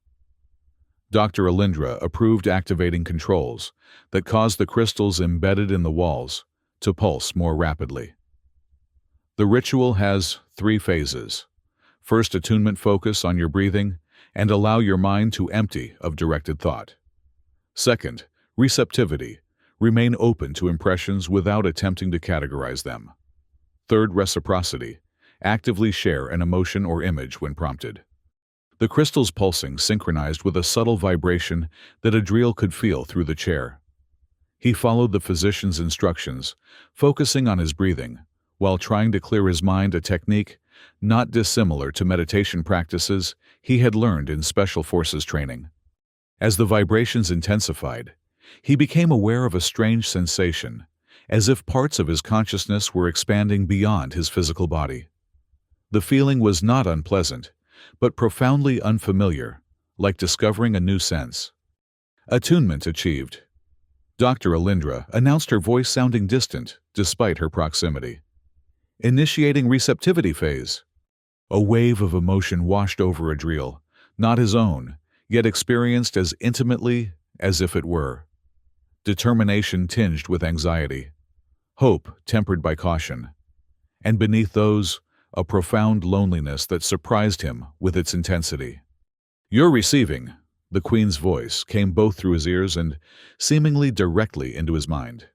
Dr. Alindra approved, activating controls that caused the crystals embedded in the walls to pulse more rapidly. The ritual has 3 phases. First, attunement, focus on your breathing and allow your mind to empty of directed thought. Second, receptivity. Remain open to impressions without attempting to categorize them. Third, reciprocity. Actively share an emotion or image when prompted. The crystal's pulsing synchronized with a subtle vibration that Adriel could feel through the chair. He followed the physician's instructions, focusing on his breathing, while trying to clear his mind, a technique not dissimilar to meditation practices he had learned in Special Forces training. As the vibrations intensified, he became aware of a strange sensation, as if parts of his consciousness were expanding beyond his physical body. The feeling was not unpleasant, but profoundly unfamiliar, like discovering a new sense. Attunement achieved. Dr. Alindra announced, her voice sounding distant despite her proximity. Initiating receptivity phase. A wave of emotion washed over Adriel, not his own, yet experienced as intimately as if it were. Determination tinged with anxiety. Hope tempered by caution. And beneath those, a profound loneliness that surprised him with its intensity. You're receiving, the Queen's voice came both through his ears and seemingly directly into his mind.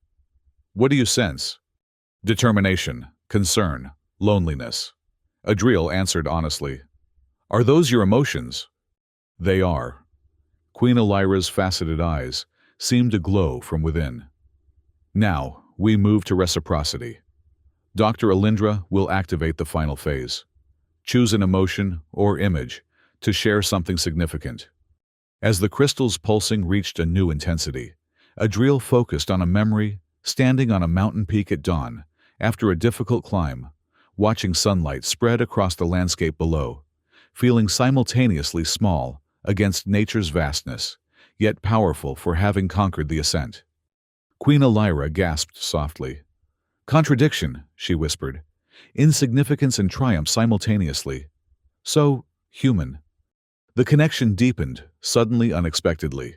What do you sense? Determination, concern, loneliness. Adriel answered honestly. Are those your emotions? They are. Queen Elira's faceted eyes seemed to glow from within. Now, we move to reciprocity. Dr. Alindra will activate the final phase. Choose an emotion or image to share something significant. As the crystal's pulsing reached a new intensity, Adriel focused on a memory standing on a mountain peak at dawn after a difficult climb, watching sunlight spread across the landscape below, feeling simultaneously small against nature's vastness, yet powerful for having conquered the ascent. Queen Elira gasped softly. Contradiction, she whispered. Insignificance and triumph simultaneously. So human. The connection deepened, suddenly, unexpectedly.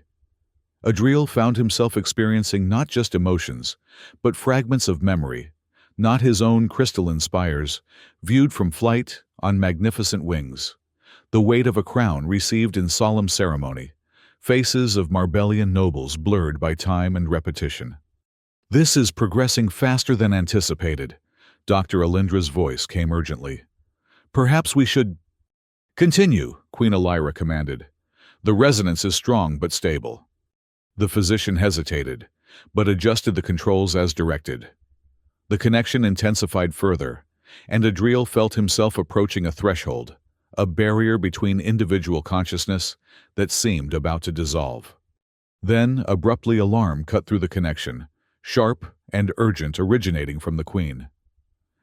Adriel found himself experiencing not just emotions, but fragments of memory, not his own crystalline spires, viewed from flight on magnificent wings. The weight of a crown received in solemn ceremony, faces of Marbellian nobles blurred by time and repetition. This is progressing faster than anticipated. Dr. Alindra's voice came urgently. Perhaps we should... Continue, Queen Elira commanded. The resonance is strong but stable. The physician hesitated, but adjusted the controls as directed. The connection intensified further, and Adriel felt himself approaching a threshold, a barrier between individual consciousness that seemed about to dissolve. Then, abruptly, alarm cut through the connection, sharp and urgent, originating from the Queen.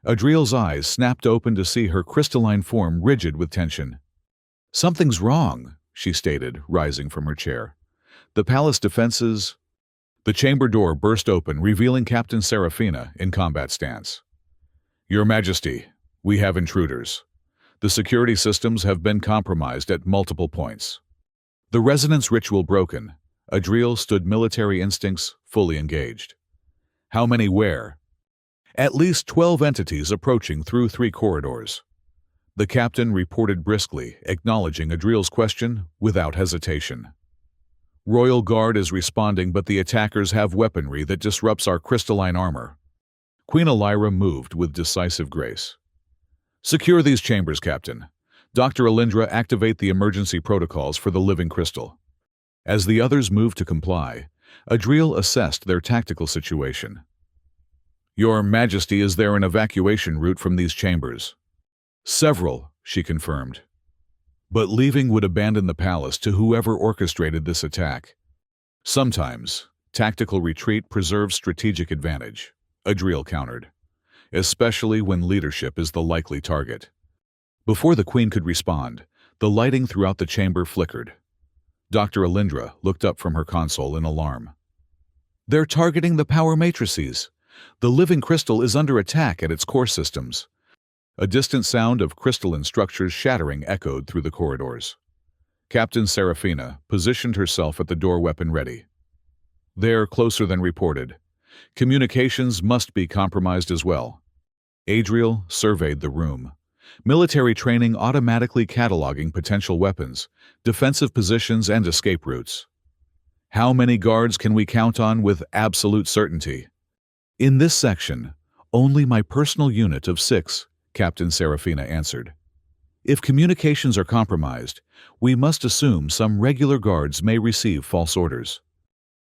Adriel's eyes snapped open to see her crystalline form rigid with tension. Something's wrong, she stated, rising from her chair. The palace defenses... The chamber door burst open, revealing Captain Serafina in combat stance. Your Majesty, we have intruders. The security systems have been compromised at multiple points. The resonance ritual broken, Adriel stood military instincts fully engaged. How many where? At least 12 entities approaching through 3 corridors. The captain reported briskly, acknowledging Adriel's question without hesitation. Royal Guard is responding, but the attackers have weaponry that disrupts our crystalline armor. Queen Elira moved with decisive grace. Secure these chambers, Captain. Dr. Alindra, activate the emergency protocols for the living crystal. As the others moved to comply, Adriel assessed their tactical situation. Your Majesty, is there an evacuation route from these chambers? Several, she confirmed. But leaving would abandon the palace to whoever orchestrated this attack. Sometimes, tactical retreat preserves strategic advantage, Adriel countered, especially when leadership is the likely target. Before the Queen could respond, the lighting throughout the chamber flickered. Dr. Alindra looked up from her console in alarm. They're targeting the power matrices. The living crystal is under attack at its core systems. A distant sound of crystalline structures shattering echoed through the corridors. Captain Serafina positioned herself at the door, weapon ready. They're closer than reported. Communications must be compromised as well. Adriel surveyed the room. Military training automatically cataloging potential weapons, defensive positions, and escape routes. How many guards can we count on with absolute certainty? In this section, only my personal unit of 6, Captain Serafina answered. If communications are compromised, we must assume some regular guards may receive false orders.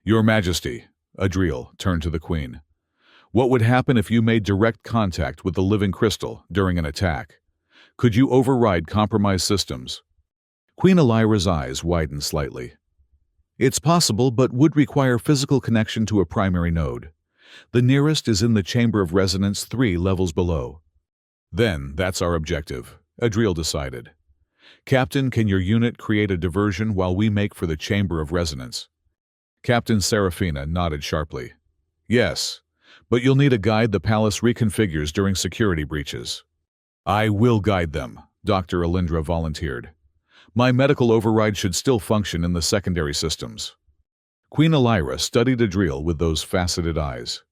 Your Majesty, Adriel turned to the Queen. What would happen if you made direct contact with the living crystal during an attack? Could you override compromised systems? Queen Elira's eyes widened slightly. It's possible, but would require physical connection to a primary node. The nearest is in the Chamber of Resonance 3 levels below. Then that's our objective, Adriel decided. Captain, can your unit create a diversion while we make for the Chamber of Resonance? Captain Serafina nodded sharply. Yes, but you'll need a guide the palace reconfigures during security breaches. I will guide them, Dr. Alindra volunteered. My medical override should still function in the secondary systems. Queen Elira studied Adriel with those faceted eyes.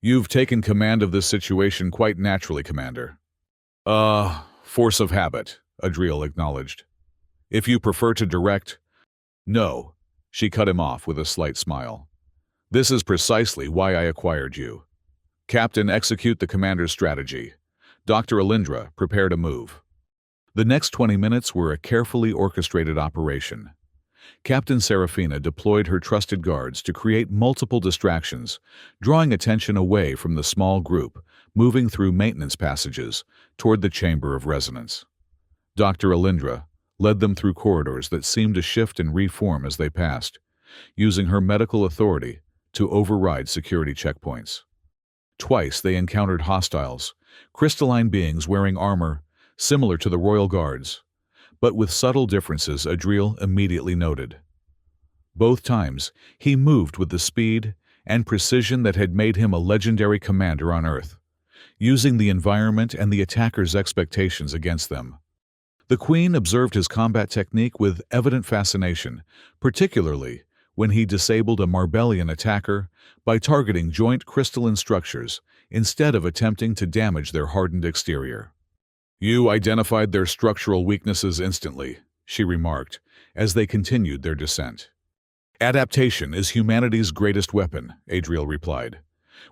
You've taken command of this situation quite naturally, Commander. Force of habit, Adriel acknowledged. If you prefer to direct... No, she cut him off with a slight smile. This is precisely why I acquired you. Captain, execute the commander's strategy. Dr. Alindra, prepare to move. The next 20 minutes were a carefully orchestrated operation. Captain Serafina deployed her trusted guards to create multiple distractions, drawing attention away from the small group moving through maintenance passages toward the Chamber of Resonance. Dr. Alindra led them through corridors that seemed to shift and reform as they passed, using her medical authority to override security checkpoints. Twice they encountered hostiles, crystalline beings wearing armor similar to the Royal Guards, but with subtle differences Adriel immediately noted. Both times, he moved with the speed and precision that had made him a legendary commander on Earth, using the environment and the attackers' expectations against them. The Queen observed his combat technique with evident fascination, particularly when he disabled a Marbellian attacker by targeting joint crystalline structures instead of attempting to damage their hardened exterior. You identified their structural weaknesses instantly, she remarked, as they continued their descent. Adaptation is humanity's greatest weapon, Adriel replied.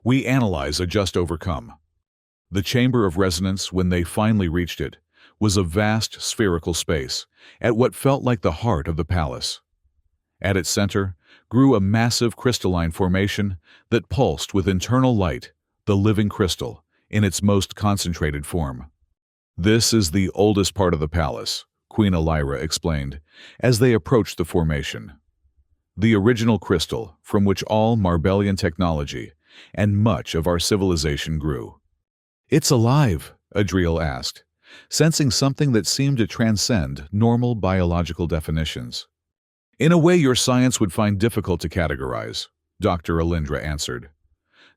We analyze, adjust, overcome. The Chamber of Resonance, when they finally reached it, was a vast spherical space, at what felt like the heart of the palace. At its center grew a massive crystalline formation that pulsed with internal light, the living crystal, in its most concentrated form. This is the oldest part of the palace, Queen Elira explained, as they approached the formation. The original crystal from which all Marbellian technology and much of our civilization grew. It's alive, Adriel asked, sensing something that seemed to transcend normal biological definitions. In a way your science would find difficult to categorize, Dr. Alindra answered.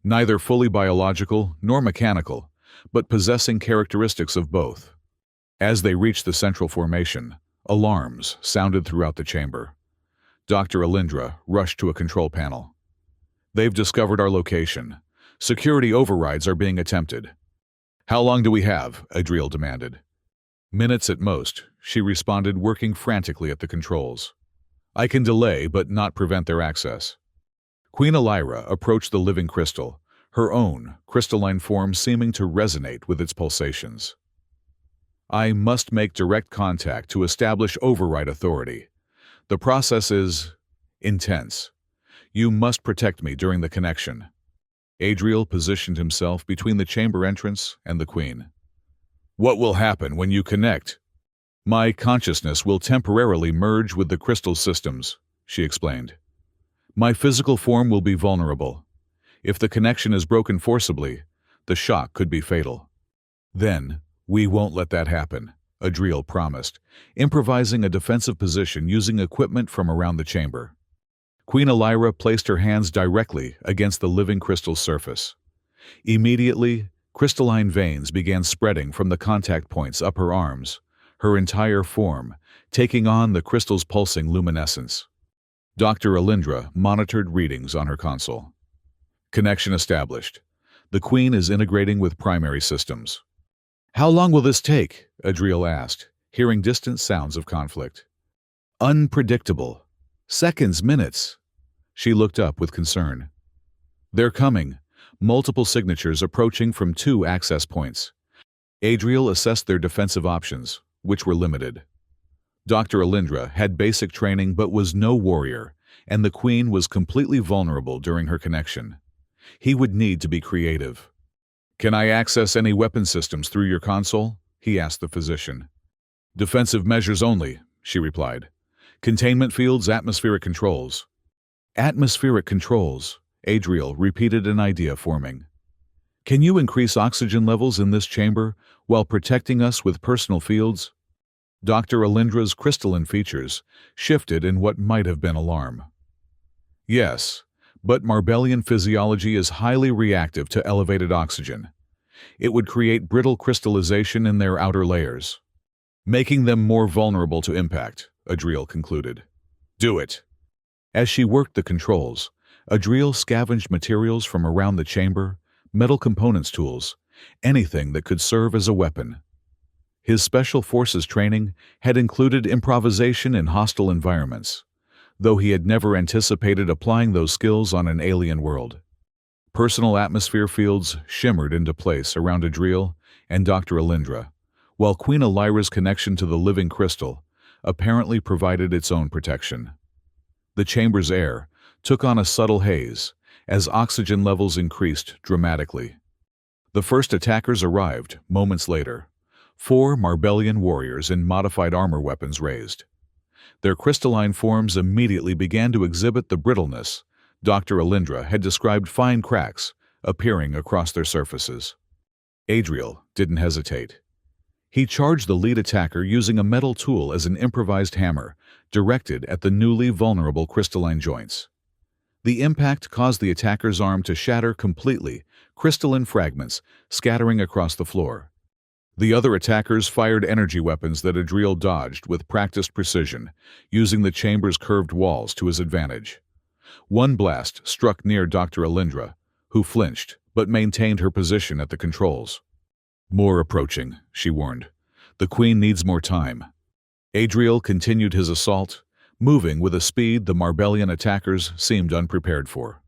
Neither fully biological nor mechanical, but possessing characteristics of both. As they reached the central formation, Alarms sounded throughout the chamber. Dr. Alindra rushed to a control panel. "They've discovered our location. Security overrides are being attempted." "How long do we have?" Adriel demanded. "Minutes at most," she responded, working frantically at the controls. "I can delay but not prevent their access." Queen Elira approached the living crystal, her own crystalline form seeming to resonate with its pulsations. "I must make direct contact to establish override authority. The process is intense. You must protect me during the connection." Adriel positioned himself between the chamber entrance and the Queen. "What will happen when you connect?" "My consciousness will temporarily merge with the crystal systems," she explained. "My physical form will be vulnerable. If the connection is broken forcibly, the shock could be fatal." "Then, we won't let that happen," Adriel promised, improvising a defensive position using equipment from around the chamber. Queen Elira placed her hands directly against the living crystal's surface. Immediately, crystalline veins began spreading from the contact points up her arms, her entire form taking on the crystal's pulsing luminescence. Dr. Alindra monitored readings on her console. "Connection established. The Queen is integrating with primary systems." "How long will this take?" Adriel asked, hearing distant sounds of conflict. "Unpredictable. Seconds, minutes." She looked up with concern. "They're coming. Multiple signatures approaching from 2 access points." Adriel assessed their defensive options, which were limited. Dr. Alindra had basic training but was no warrior, and the Queen was completely vulnerable during her connection. He would need to be creative. "Can I access any weapon systems through your console?" he asked the physician. "Defensive measures only," she replied. "Containment fields, atmospheric controls." "Atmospheric controls," Adriel repeated, an idea forming. "Can you increase oxygen levels in this chamber while protecting us with personal fields?" Dr. Alindra's crystalline features shifted in what might have been alarm. "Yes, but Marbellian physiology is highly reactive to elevated oxygen. It would create brittle crystallization in their outer layers, making them more vulnerable to impact," Adriel concluded. "Do it." As she worked the controls, Adriel scavenged materials from around the chamber, metal components, tools, anything that could serve as a weapon. His special forces training had included improvisation in hostile environments, though he had never anticipated applying those skills on an alien world. Personal atmosphere fields shimmered into place around Adriel and Dr. Alindra, while Queen Elira's connection to the living crystal apparently provided its own protection. The chamber's air took on a subtle haze as oxygen levels increased dramatically. The first attackers arrived moments later, 4 Marbellian warriors in modified armor, weapons raised. Their crystalline forms immediately began to exhibit the brittleness Dr. Alindra had described, fine cracks appearing across their surfaces. Adriel didn't hesitate. He charged the lead attacker using a metal tool as an improvised hammer directed at the newly vulnerable crystalline joints. The impact caused the attacker's arm to shatter completely, crystalline fragments scattering across the floor. The other attackers fired energy weapons that Adriel dodged with practiced precision, using the chamber's curved walls to his advantage. One blast struck near Dr. Alindra, who flinched but maintained her position at the controls. "More approaching," she warned. "The Queen needs more time." Adriel continued his assault, moving with a speed the Marbellian attackers seemed unprepared for.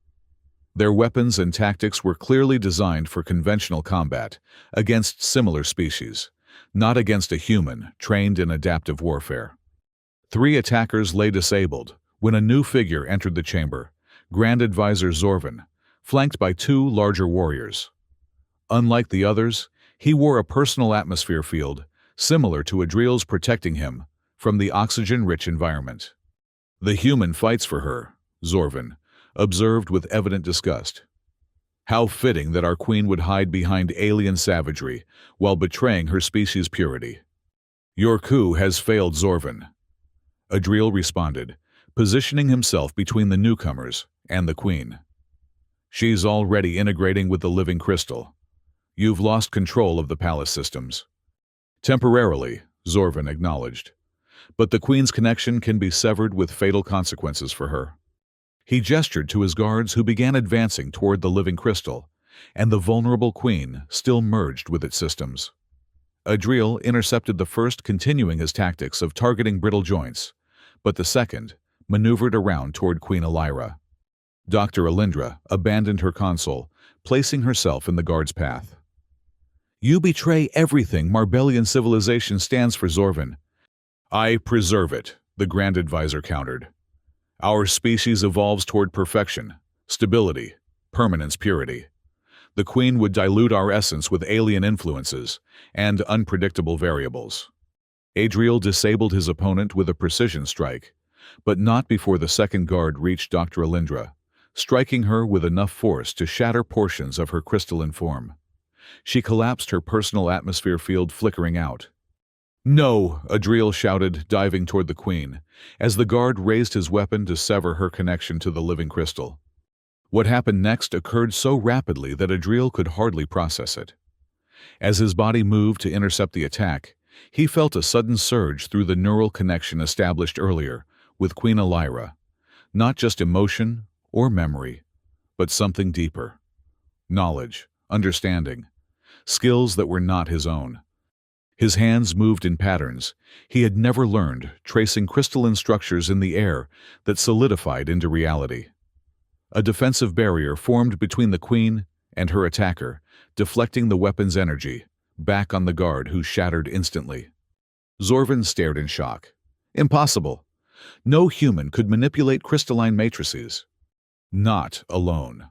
Their weapons and tactics were clearly designed for conventional combat against similar species, not against a human trained in adaptive warfare. 3 attackers lay disabled when a new figure entered the chamber, Grand Advisor Zorvan, flanked by 2 larger warriors. Unlike the others, he wore a personal atmosphere field, similar to Adriel's, protecting him from the oxygen-rich environment. "The human fights for her," Zorvan observed with evident disgust. "How fitting that our queen would hide behind alien savagery while betraying her species' purity." "Your coup has failed, Zorvan," Adriel responded, positioning himself between the newcomers and the Queen. "She's already integrating with the living crystal. You've lost control of the palace systems." "Temporarily," Zorvan acknowledged. but the Queen's connection can be severed with fatal consequences for her. He gestured to his guards, who began advancing toward the living crystal, and the vulnerable Queen still merged with its systems. Adriel intercepted the first, continuing his tactics of targeting brittle joints, but the second maneuvered around toward Queen Elira. Dr. Alindra abandoned her console, placing herself in the guard's path. "You betray everything Marbellian civilization stands for, Zorvan." "I preserve it," the Grand Advisor countered. "Our species evolves toward perfection, stability, permanence, purity. The Queen would dilute our essence with alien influences and unpredictable variables." Adriel disabled his opponent with a precision strike, but not before the second guard reached Dr. Alindra, striking her with enough force to shatter portions of her crystalline form. She collapsed, her personal atmosphere field flickering out. "No!" Adriel shouted, diving toward the Queen, as the guard raised his weapon to sever her connection to the living crystal. What happened next occurred so rapidly that Adriel could hardly process it. As his body moved to intercept the attack, he felt a sudden surge through the neural connection established earlier with Queen Elira. Not just emotion or memory, but something deeper. Knowledge, understanding, skills that were not his own. His hands moved in patterns he had never learned, tracing crystalline structures in the air that solidified into reality. A defensive barrier formed between the Queen and her attacker, deflecting the weapon's energy back on the guard, who shattered instantly. Zorvan stared in shock. Impossible! No human could manipulate crystalline matrices. Not alone.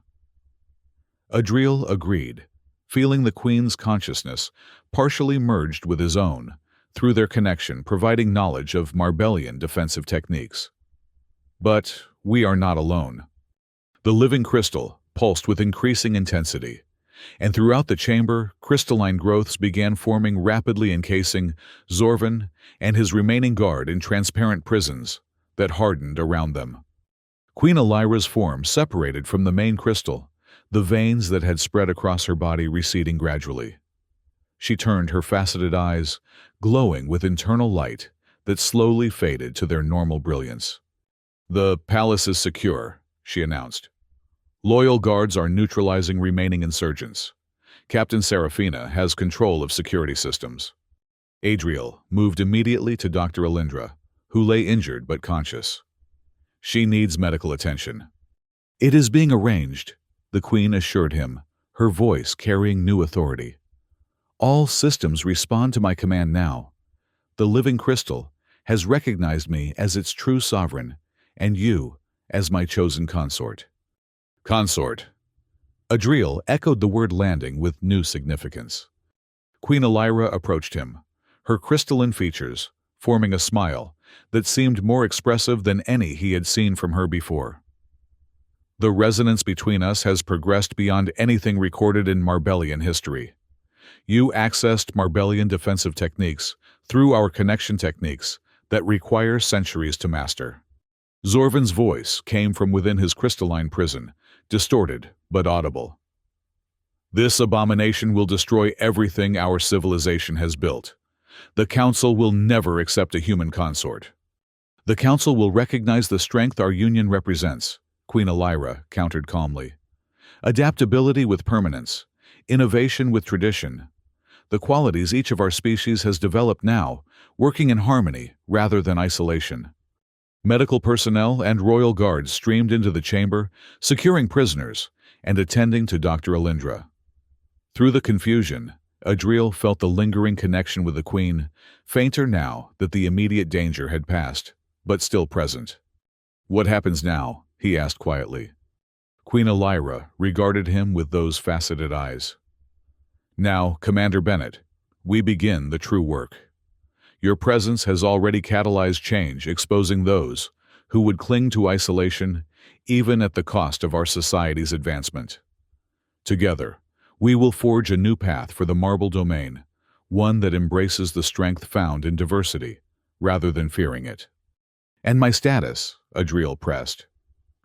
Adriel agreed, feeling the Queen's consciousness partially merged with his own, through their connection providing knowledge of Marbellian defensive techniques. But we are not alone. The living crystal pulsed with increasing intensity, and throughout the chamber, crystalline growths began forming, rapidly encasing Zorvan and his remaining guard in transparent prisons that hardened around them. Queen Elira's form separated from the main crystal, the veins that had spread across her body receding gradually. She turned, her faceted eyes glowing with internal light that slowly faded to their normal brilliance. "The palace is secure," she announced. "Loyal guards are neutralizing remaining insurgents. Captain Serafina has control of security systems." Adriel moved immediately to Dr. Alindra, who lay injured but conscious. "She needs medical attention." "It is being arranged," the Queen assured him, her voice carrying new authority. "All systems respond to my command now. The living crystal has recognized me as its true sovereign, and you as my chosen consort." "Consort." Adriel echoed the word, landing with new significance. Queen Elira approached him, her crystalline features forming a smile that seemed more expressive than any he had seen from her before. "The resonance between us has progressed beyond anything recorded in Marbellian history. You accessed Marbellian defensive techniques through our connection techniques that require centuries to master." Zorvan's voice came from within his crystalline prison, distorted but audible. "This abomination will destroy everything our civilization has built. The Council will never accept a human consort." "The Council will recognize the strength our union represents," Queen Elira countered calmly. "Adaptability with permanence, innovation with tradition. The qualities each of our species has developed now, working in harmony rather than isolation." Medical personnel and royal guards streamed into the chamber, securing prisoners and attending to Dr. Alindra. Through the confusion, Adriel felt the lingering connection with the Queen, fainter now that the immediate danger had passed, but still present. "What happens now?" he asked quietly. Queen Elira regarded him with those faceted eyes. "Now, Commander Bennett, we begin the true work. Your presence has already catalyzed change, exposing those who would cling to isolation, even at the cost of our society's advancement. Together, we will forge a new path for the Marble Domain, one that embraces the strength found in diversity, rather than fearing it." "And my status?" Adriel pressed.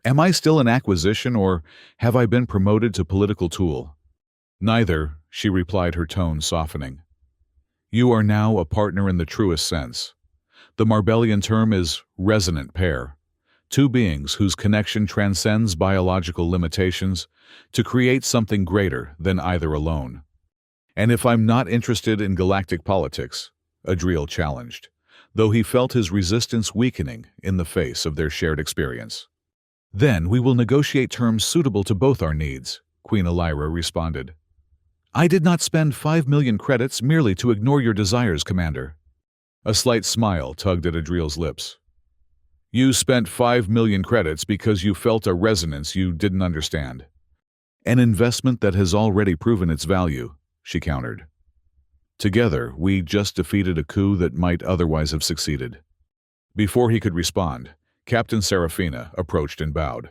"Am I still an acquisition, or have I been promoted to political tool?" "Neither," she replied, her tone softening. "You are now a partner in the truest sense. The Marbellian term is resonant pair, two beings whose connection transcends biological limitations to create something greater than either alone. And if I'm not interested in galactic politics, Adriel challenged, though he felt his resistance weakening in the face of their shared experience. Then we will negotiate terms suitable to both our needs, Queen Elira responded. I did not spend 5 million credits merely to ignore your desires, Commander. A slight smile tugged at Adriel's lips. You spent 5 million credits because you felt a resonance you didn't understand. An investment that has already proven its value, she countered. Together, we just defeated a coup that might otherwise have succeeded. Before he could respond, Captain Serafina approached and bowed.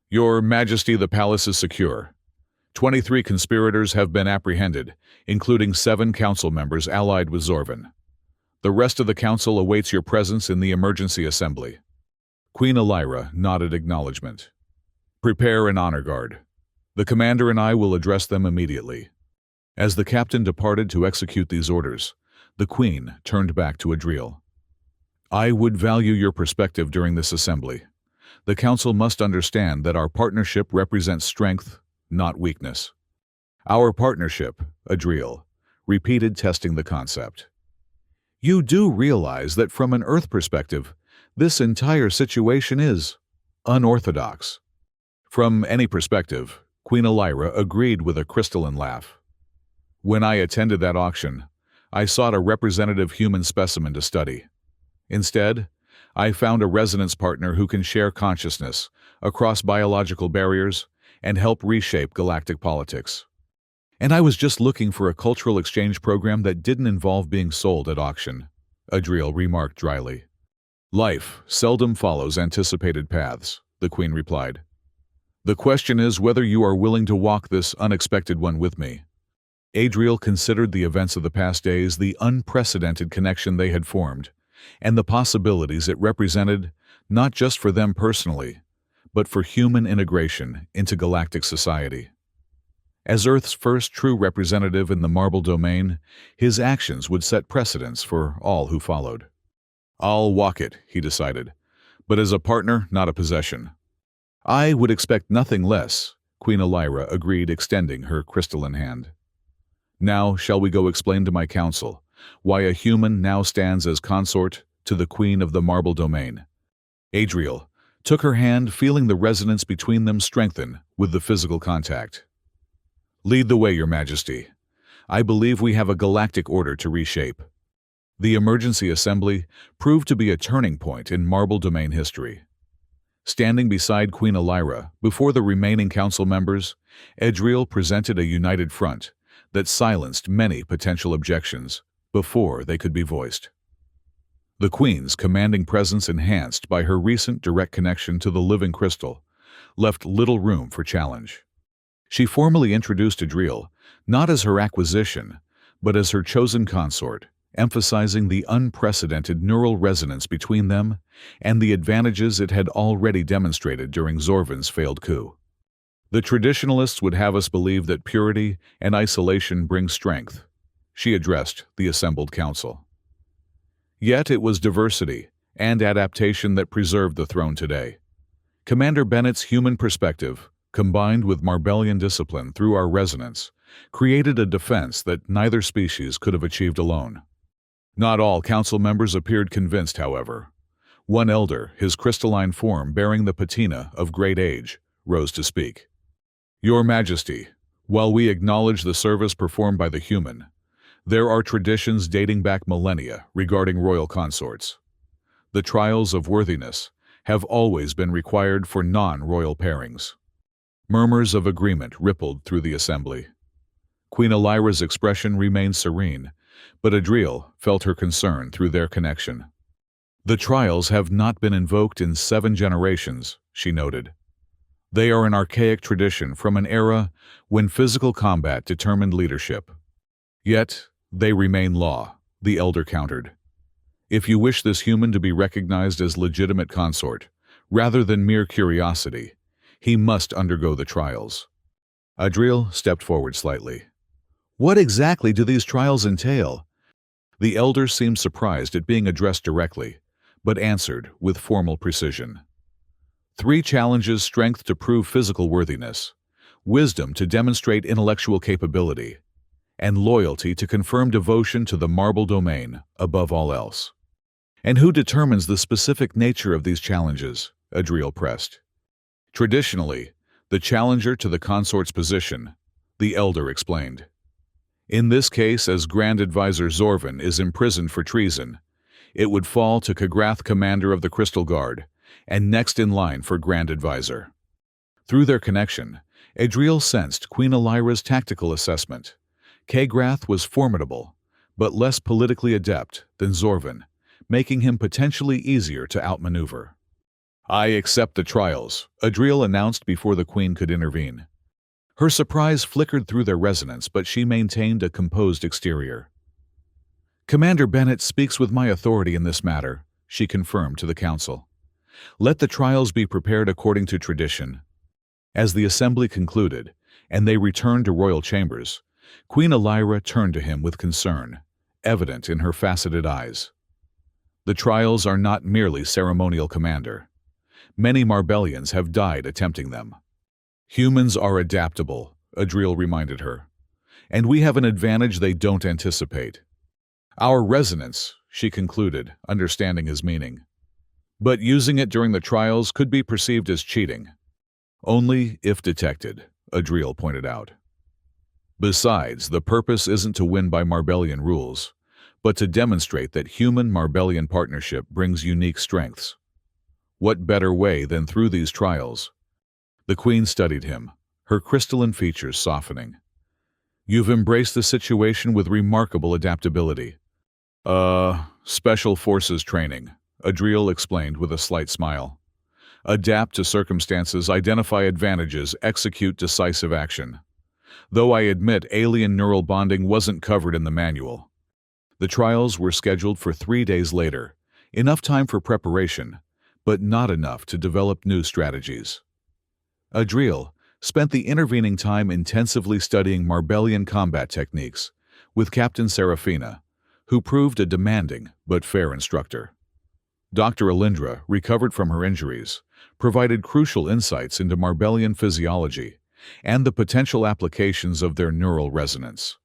Your Majesty, the palace is secure. 23 conspirators have been apprehended, including 7 council members allied with Zorvan. The rest of the council awaits your presence in the emergency assembly. Queen Elira nodded acknowledgement. Prepare an honor guard. The commander and I will address them immediately. As the captain departed to execute these orders, the Queen turned back to Adriel. I would value your perspective during this assembly. The Council must understand that our partnership represents strength, not weakness. Our partnership, Adriel, repeated, testing the concept. You do realize that from an Earth perspective, this entire situation is unorthodox. From any perspective, Queen Elira agreed with a crystalline laugh. When I attended that auction, I sought a representative human specimen to study. Instead, I found a resonance partner who can share consciousness across biological barriers and help reshape galactic politics. And I was just looking for a cultural exchange program that didn't involve being sold at auction, Adriel remarked dryly. Life seldom follows anticipated paths, the Queen replied. The question is whether you are willing to walk this unexpected one with me. Adriel considered the events of the past days, the unprecedented connection they had formed, and the possibilities it represented not just for them personally, but for human integration into galactic society. As Earth's first true representative in the Marble Domain, his actions would set precedents for all who followed. I'll walk it, he decided, but as a partner, not a possession. I would expect nothing less, Queen Elira agreed, extending her crystalline hand. Now shall we go explain to my council why a human now stands as consort to the Queen of the Marble Domain. Adriel took her hand, feeling the resonance between them strengthen with the physical contact. Lead the way, Your Majesty. I believe we have a galactic order to reshape. The emergency assembly proved to be a turning point in Marble Domain history. Standing beside Queen Elira, before the remaining council members, Adriel presented a united front that silenced many potential objections before they could be voiced. The Queen's commanding presence, enhanced by her recent direct connection to the living crystal, left little room for challenge. She formally introduced Adriel, not as her acquisition, but as her chosen consort, emphasizing the unprecedented neural resonance between them and the advantages it had already demonstrated during Zorvan's failed coup. The traditionalists would have us believe that purity and isolation bring strength, she addressed the assembled council. Yet it was diversity and adaptation that preserved the throne today. Commander Bennett's human perspective, combined with Marbellian discipline through our resonance, created a defense that neither species could have achieved alone. Not all council members appeared convinced, however. One elder, his crystalline form bearing the patina of great age, rose to speak. Your Majesty, while we acknowledge the service performed by the human, there are traditions dating back millennia regarding royal consorts. The trials of worthiness have always been required for non-royal pairings. Murmurs of agreement rippled through the assembly. Queen Elira's expression remained serene, but Adriel felt her concern through their connection. The trials have not been invoked in 7 generations, she noted. They are an archaic tradition from an era when physical combat determined leadership. Yet, they remain law, the elder countered. If you wish this human to be recognized as legitimate consort, rather than mere curiosity, he must undergo the trials. Adriel stepped forward slightly. What exactly do these trials entail? The elder seemed surprised at being addressed directly, but answered with formal precision. 3 challenges: strength to prove physical worthiness, wisdom to demonstrate intellectual capability, and loyalty to confirm devotion to the marble domain above all else. And who determines the specific nature of these challenges? Adriel pressed. Traditionally, the challenger to the consort's position, the elder explained. In this case, as Grand Advisor Zorvan is imprisoned for treason, it would fall to Kagrath, commander of the Crystal Guard, and next in line for Grand Advisor. Through their connection, Adriel sensed Queen Elira's tactical assessment. Kagrath was formidable, but less politically adept than Zorvan, making him potentially easier to outmaneuver. "I accept the trials," Adriel announced before the Queen could intervene. Her surprise flickered through their resonance, but she maintained a composed exterior. "Commander Bennett speaks with my authority in this matter," she confirmed to the council. "Let the trials be prepared according to tradition." As the assembly concluded, and they returned to royal chambers, Queen Elira turned to him with concern, evident in her faceted eyes. "The trials are not merely ceremonial, Commander. Many Marbellians have died attempting them." "Humans are adaptable," Adriel reminded her, "and we have an advantage they don't anticipate. Our resonance," she concluded, understanding his meaning. "But using it during the trials could be perceived as cheating." "Only if detected," Adriel pointed out. "Besides, the purpose isn't to win by Marbellian rules, but to demonstrate that human-Marbellian partnership brings unique strengths. What better way than through these trials?" The Queen studied him, her crystalline features softening. "You've embraced the situation with remarkable adaptability." Special forces training," Adriel explained with a slight smile. "Adapt to circumstances, identify advantages, execute decisive action. Though I admit alien neural bonding wasn't covered in the manual." The trials were scheduled for 3 days later, enough time for preparation, but not enough to develop new strategies. Adriel spent the intervening time intensively studying Marbellian combat techniques with Captain Serafina, who proved a demanding but fair instructor. Dr. Alindra, recovered from her injuries, provided crucial insights into Marbellian physiology and the potential applications of their neural resonance.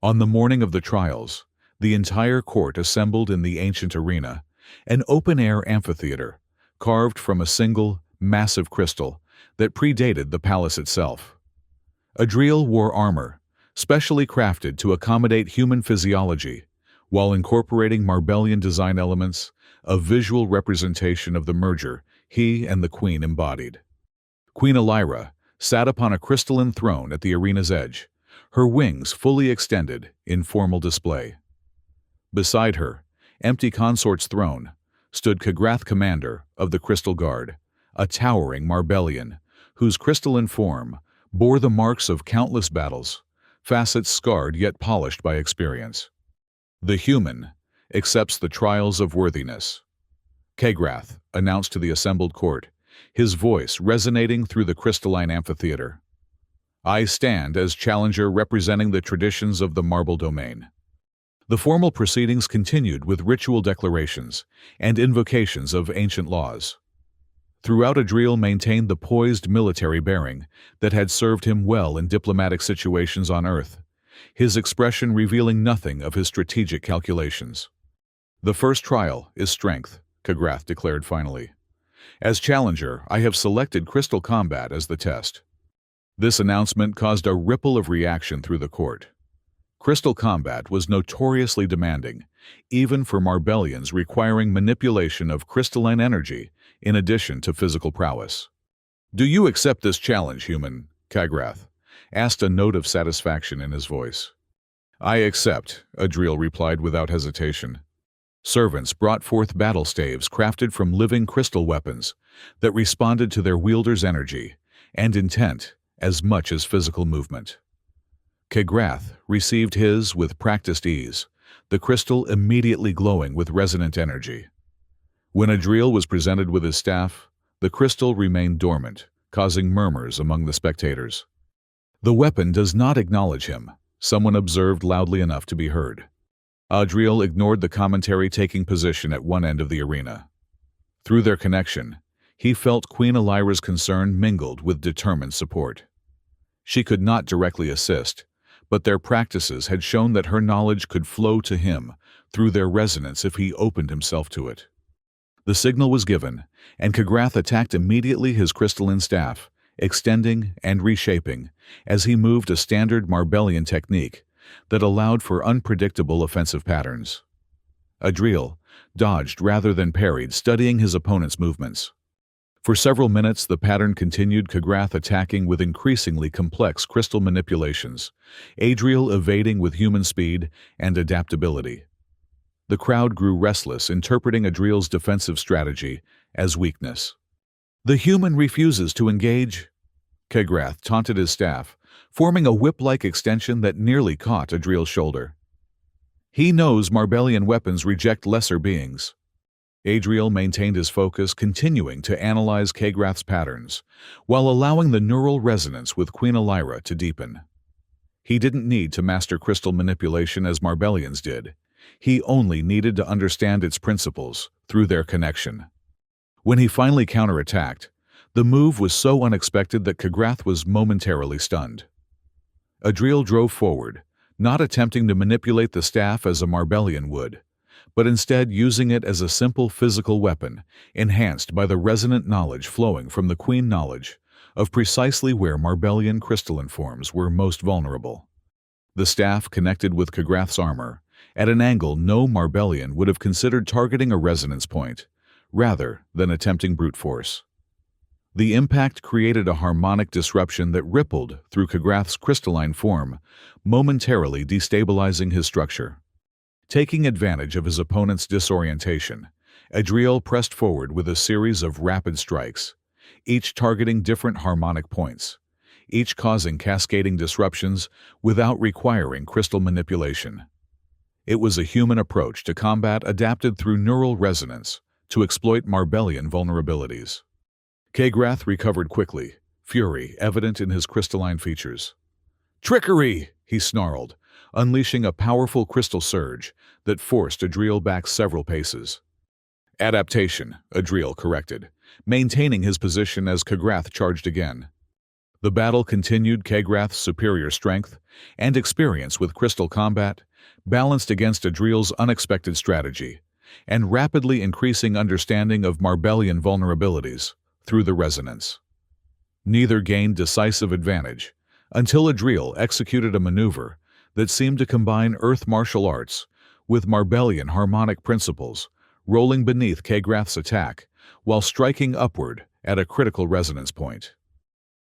On the morning of the trials, the entire court assembled in the ancient arena, an open-air amphitheater carved from a single, massive crystal that predated the palace itself. Adriel wore armor, specially crafted to accommodate human physiology, while incorporating Marbellian design elements, a visual representation of the merger he and the Queen embodied. Queen Elira sat upon a crystalline throne at the arena's edge, her wings fully extended in formal display. Beside her, empty consort's throne, stood Kagrath, commander of the Crystal Guard, a towering Marbellian, whose crystalline form bore the marks of countless battles, facets scarred yet polished by experience. "The human accepts the trials of worthiness," Kagrath announced to the assembled court, his voice resonating through the crystalline amphitheater. "I stand as challenger representing the traditions of the marble domain." The formal proceedings continued with ritual declarations and invocations of ancient laws. Throughout, Adriel maintained the poised military bearing that had served him well in diplomatic situations on Earth, his expression revealing nothing of his strategic calculations. "The first trial is strength," Kagrath declared finally. "As challenger, I have selected crystal combat as the test." This announcement caused a ripple of reaction through the court. Crystal combat was notoriously demanding, even for Marbellians requiring manipulation of crystalline energy in addition to physical prowess. "Do you accept this challenge, human?" Kagrath asked, a note of satisfaction in his voice. "I accept," Adriel replied without hesitation. Servants brought forth battle staves crafted from living crystal weapons that responded to their wielder's energy and intent as much as physical movement. Kagrath received his with practiced ease, the crystal immediately glowing with resonant energy. When Adriel was presented with his staff, the crystal remained dormant, causing murmurs among the spectators. "The weapon does not acknowledge him," someone observed loudly enough to be heard. Adriel ignored the commentary, taking position at one end of the arena. Through their connection, he felt Queen Elira's concern mingled with determined support. She could not directly assist, but their practices had shown that her knowledge could flow to him through their resonance if he opened himself to it. The signal was given, and Kagrath attacked immediately, his crystalline staff, extending and reshaping as he moved, a standard Marbellian technique that allowed for unpredictable offensive patterns. Adriel dodged rather than parried, studying his opponent's movements. For several minutes, the pattern continued, Kagrath attacking with increasingly complex crystal manipulations, Adriel evading with human speed and adaptability. The crowd grew restless, interpreting Adriel's defensive strategy as weakness. "The human refuses to engage," Kagrath taunted his staff, forming a whip-like extension that nearly caught Adriel's shoulder. "He knows Marbellian weapons reject lesser beings." Adriel maintained his focus, continuing to analyze Kagrath's patterns, while allowing the neural resonance with Queen Elira to deepen. He didn't need to master crystal manipulation as Marbellians did. He only needed to understand its principles through their connection. When he finally counterattacked, the move was so unexpected that Kagrath was momentarily stunned. Adriel drove forward, not attempting to manipulate the staff as a Marbellian would, but instead using it as a simple physical weapon, enhanced by the resonant knowledge flowing from the Queen knowledge of precisely where Marbellian crystalline forms were most vulnerable. The staff connected with Kagrath's armor at an angle no Marbellian would have considered, targeting a resonance point, rather than attempting brute force. The impact created a harmonic disruption that rippled through Kagrath's crystalline form, momentarily destabilizing his structure. Taking advantage of his opponent's disorientation, Adriel pressed forward with a series of rapid strikes, each targeting different harmonic points, each causing cascading disruptions without requiring crystal manipulation. It was a human approach to combat, adapted through neural resonance to exploit Marbellian vulnerabilities. Kagrath recovered quickly, fury evident in his crystalline features. "Trickery!" he snarled, unleashing a powerful crystal surge that forced Adriel back several paces. "Adaptation," Adriel corrected, maintaining his position as Kagrath charged again. The battle continued, Kagrath's superior strength and experience with crystal combat balanced against Adriel's unexpected strategy and rapidly increasing understanding of Marbellian vulnerabilities through the resonance. Neither gained decisive advantage until Adriel executed a maneuver that seemed to combine Earth martial arts with Marbellian harmonic principles, rolling beneath Kagrath's attack while striking upward at a critical resonance point.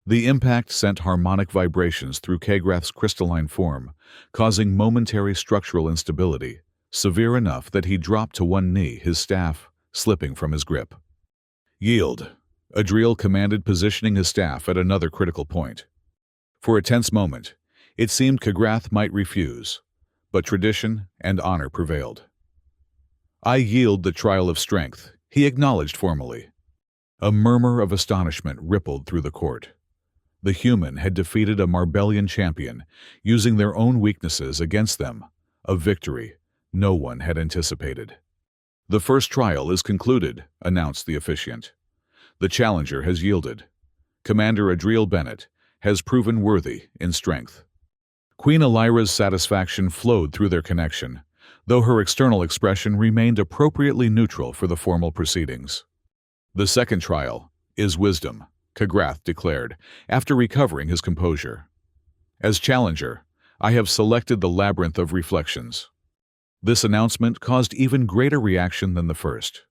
The impact sent harmonic vibrations through Kagrath's crystalline form, causing momentary structural instability, severe enough that he dropped to one knee, his staff slipping from his grip. "Yield," Adriel commanded, positioning his staff at another critical point. For a tense moment, it seemed Kagrath might refuse, but tradition and honor prevailed. "I yield the trial of strength," he acknowledged formally. A murmur of astonishment rippled through the court. The human had defeated a Marbellian champion, using their own weaknesses against them, a victory no one had anticipated. "The first trial is concluded," announced the officiant. "The challenger has yielded. Commander Adriel Bennett has proven worthy in strength." Queen Elira's satisfaction flowed through their connection, though her external expression remained appropriately neutral for the formal proceedings. "The second trial is wisdom," Kagrath declared, after recovering his composure. "As challenger, I have selected the Labyrinth of Reflections." This announcement caused even greater reaction than the first.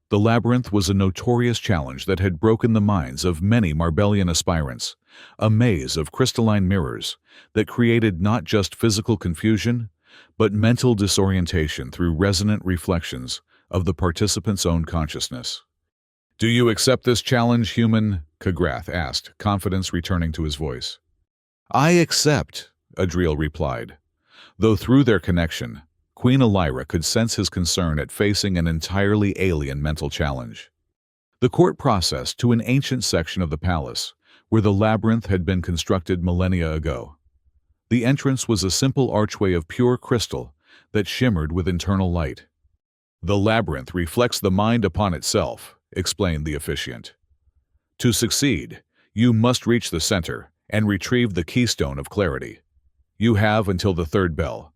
The Labyrinth was a notorious challenge that had broken the minds of many Marbellian aspirants, a maze of crystalline mirrors that created not just physical confusion, but mental disorientation through resonant reflections of the participants' own consciousness. "Do you accept this challenge, human?" Kagrath asked, confidence returning to his voice. "I accept," Adriel replied, though through their connection, Queen Elira could sense his concern at facing an entirely alien mental challenge. The court processed to an ancient section of the palace, where the labyrinth had been constructed millennia ago. The entrance was a simple archway of pure crystal that shimmered with internal light. "The labyrinth reflects the mind upon itself," explained the officiant. "To succeed, you must reach the center and retrieve the keystone of clarity. You have until the third bell.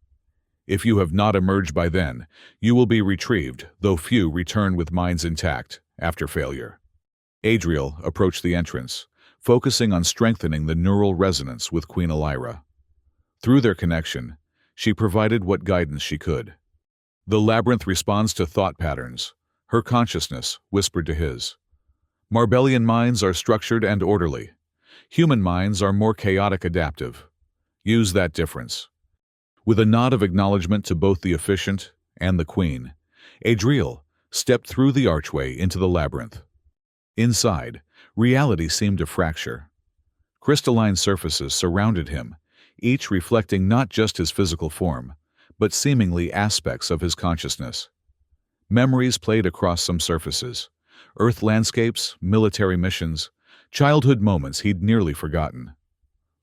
If you have not emerged by then, you will be retrieved, though few return with minds intact after failure." Adriel approached the entrance, focusing on strengthening the neural resonance with Queen Elira. Through their connection, she provided what guidance she could. The labyrinth responds to thought patterns. Her consciousness whispered to his. Marbellian minds are structured and orderly. Human minds are more chaotic, adaptive. Use that difference. With a nod of acknowledgement to both the officiant and the queen, Adriel stepped through the archway into the labyrinth. Inside, reality seemed to fracture. Crystalline surfaces surrounded him, each reflecting not just his physical form, but seemingly aspects of his consciousness. Memories played across some surfaces: Earth landscapes, military missions, childhood moments he'd nearly forgotten.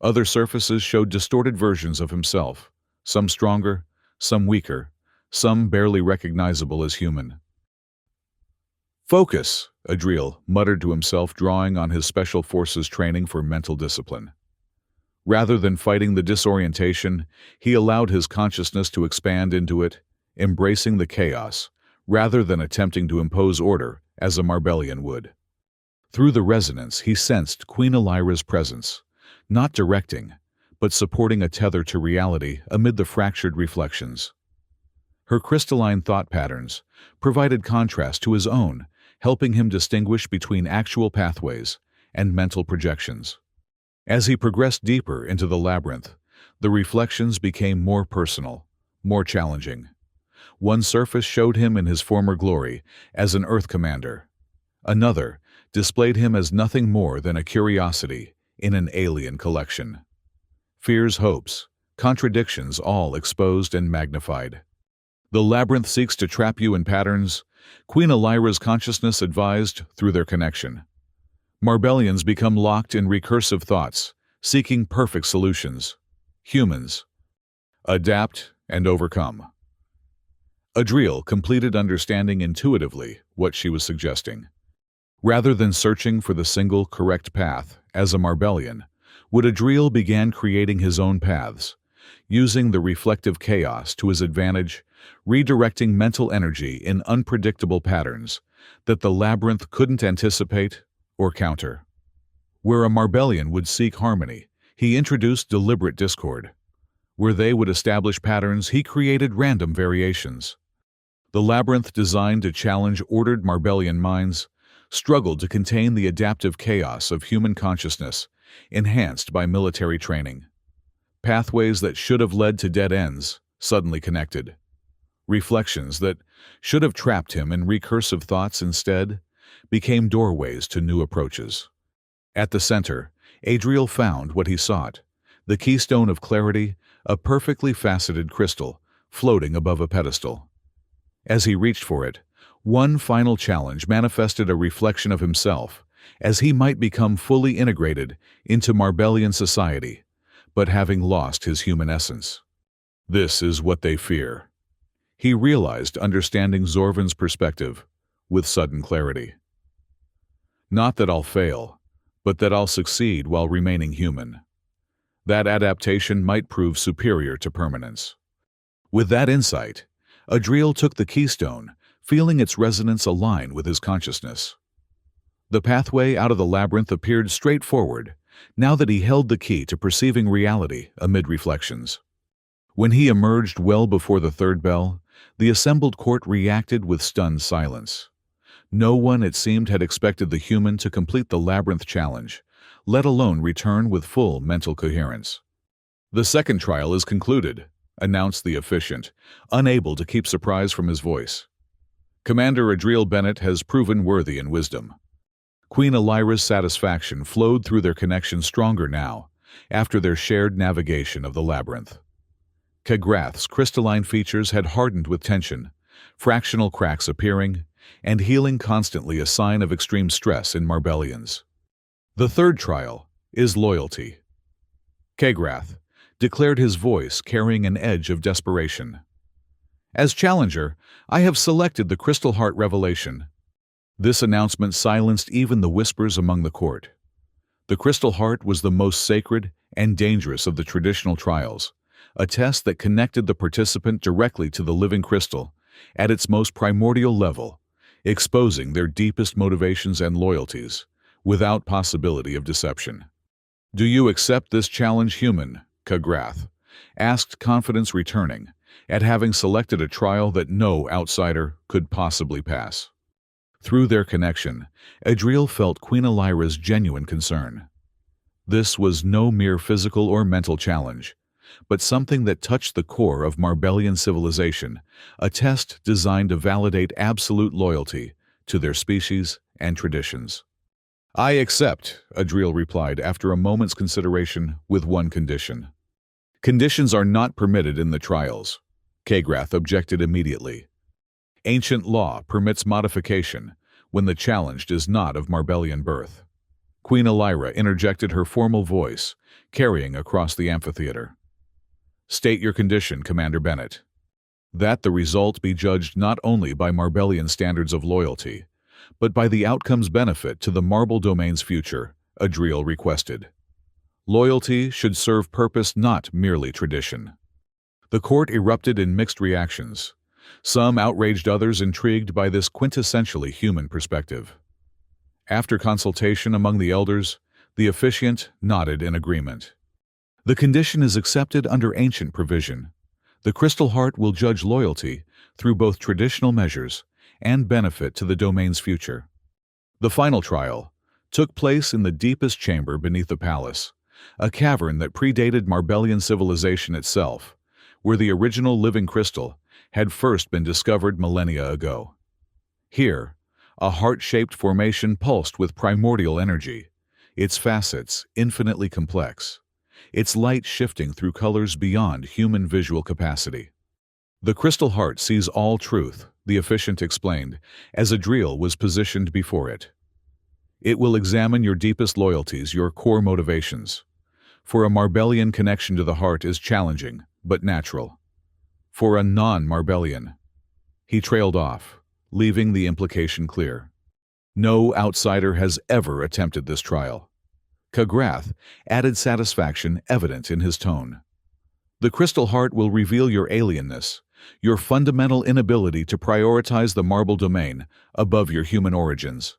Other surfaces showed distorted versions of himself, some stronger, some weaker, some barely recognizable as human. "Focus," Adriel muttered to himself, drawing on his special forces training for mental discipline. Rather than fighting the disorientation, he allowed his consciousness to expand into it, embracing the chaos, rather than attempting to impose order as a Marbellian would. Through the resonance, he sensed Queen Elira's presence, not directing, but supporting a tether to reality amid the fractured reflections. Her crystalline thought patterns provided contrast to his own, helping him distinguish between actual pathways and mental projections. As he progressed deeper into the labyrinth, the reflections became more personal, more challenging. One surface showed him in his former glory as an Earth commander. Another displayed him as nothing more than a curiosity in an alien collection. Fears, hopes, contradictions, all exposed and magnified. "The labyrinth seeks to trap you in patterns," Queen Elira's consciousness advised through their connection. Marbellians become locked in recursive thoughts, seeking perfect solutions. Humans adapt and overcome. Adriel completed understanding intuitively what she was suggesting. Rather than searching for the single correct path as a Marbellian, Adriel began creating his own paths, using the reflective chaos to his advantage, redirecting mental energy in unpredictable patterns that the labyrinth couldn't anticipate or counter. Where a Marbellian would seek harmony, he introduced deliberate discord. Where they would establish patterns, he created random variations. The labyrinth, designed to challenge ordered Marbellian minds, struggled to contain the adaptive chaos of human consciousness, enhanced by military training. Pathways that should have led to dead ends suddenly connected. Reflections that should have trapped him in recursive thoughts instead became doorways to new approaches. At the center, Adriel found what he sought: the keystone of clarity, a perfectly faceted crystal floating above a pedestal. As he reached for it, one final challenge manifested a reflection of himself, as he might become fully integrated into Marbellian society, but having lost his human essence. This is what they fear. He realized, understanding Zorvan's perspective with sudden clarity. Not that I'll fail, but that I'll succeed while remaining human. That adaptation might prove superior to permanence. With that insight, Adriel took the keystone, feeling its resonance align with his consciousness. The pathway out of the labyrinth appeared straightforward, now that he held the key to perceiving reality amid reflections. When he emerged well before the third bell, the assembled court reacted with stunned silence. No one, it seemed, had expected the human to complete the labyrinth challenge, let alone return with full mental coherence. "The second trial is concluded," announced the officiant, unable to keep surprise from his voice. "Commander Adriel Bennett has proven worthy in wisdom." Queen Elira's satisfaction flowed through their connection stronger now, after their shared navigation of the labyrinth. Kegrath's crystalline features had hardened with tension, fractional cracks appearing, and healing constantly, a sign of extreme stress in Marbellians. "The third trial is loyalty," Kegrath declared, his voice carrying an edge of desperation. As challenger, I have selected the Crystal Heart Revelation. This announcement silenced even the whispers among the court. The Crystal Heart was the most sacred and dangerous of the traditional trials, a test that connected the participant directly to the living crystal at its most primordial level, exposing their deepest motivations and loyalties, without possibility of deception. "Do you accept this challenge, human?" Kagrath asked, confidence returning, at having selected a trial that no outsider could possibly pass. Through their connection, Adriel felt Queen Elira's genuine concern. This was no mere physical or mental challenge, but something that touched the core of Marbellian civilization, a test designed to validate absolute loyalty to their species and traditions. "I accept," Adriel replied after a moment's consideration, with one condition. "Conditions are not permitted in the trials," Kagrath objected immediately. "Ancient law permits modification when the challenged is not of Marbellian birth." Queen Elira interjected her formal voice, carrying across the amphitheater. "State your condition, Commander Bennett." "That the result be judged not only by Marbellian standards of loyalty, but by the outcome's benefit to the Marble Domain's future," Adriel requested. "Loyalty should serve purpose, not merely tradition." The court erupted in mixed reactions, some outraged, others intrigued by this quintessentially human perspective. After consultation among the elders, the officiant nodded in agreement. "The condition is accepted under ancient provision. The Crystal Heart will judge loyalty through both traditional measures and benefit to the domain's future." The final trial took place in the deepest chamber beneath the palace, a cavern that predated Marbellian civilization itself, where the original living crystal had first been discovered millennia ago. Here, a heart-shaped formation pulsed with primordial energy, its facets infinitely complex, its light shifting through colors beyond human visual capacity. "The Crystal Heart sees all truth," the officiant explained, as Adriel was positioned before it. "It will examine your deepest loyalties, your core motivations. For a Marbellian, connection to the heart is challenging, but natural. For a non-Marbellian—" He trailed off, leaving the implication clear. "No outsider has ever attempted this trial." Kagrath added satisfaction evident in his tone. "The Crystal Heart will reveal your alienness, your fundamental inability to prioritize the Marble Domain above your human origins."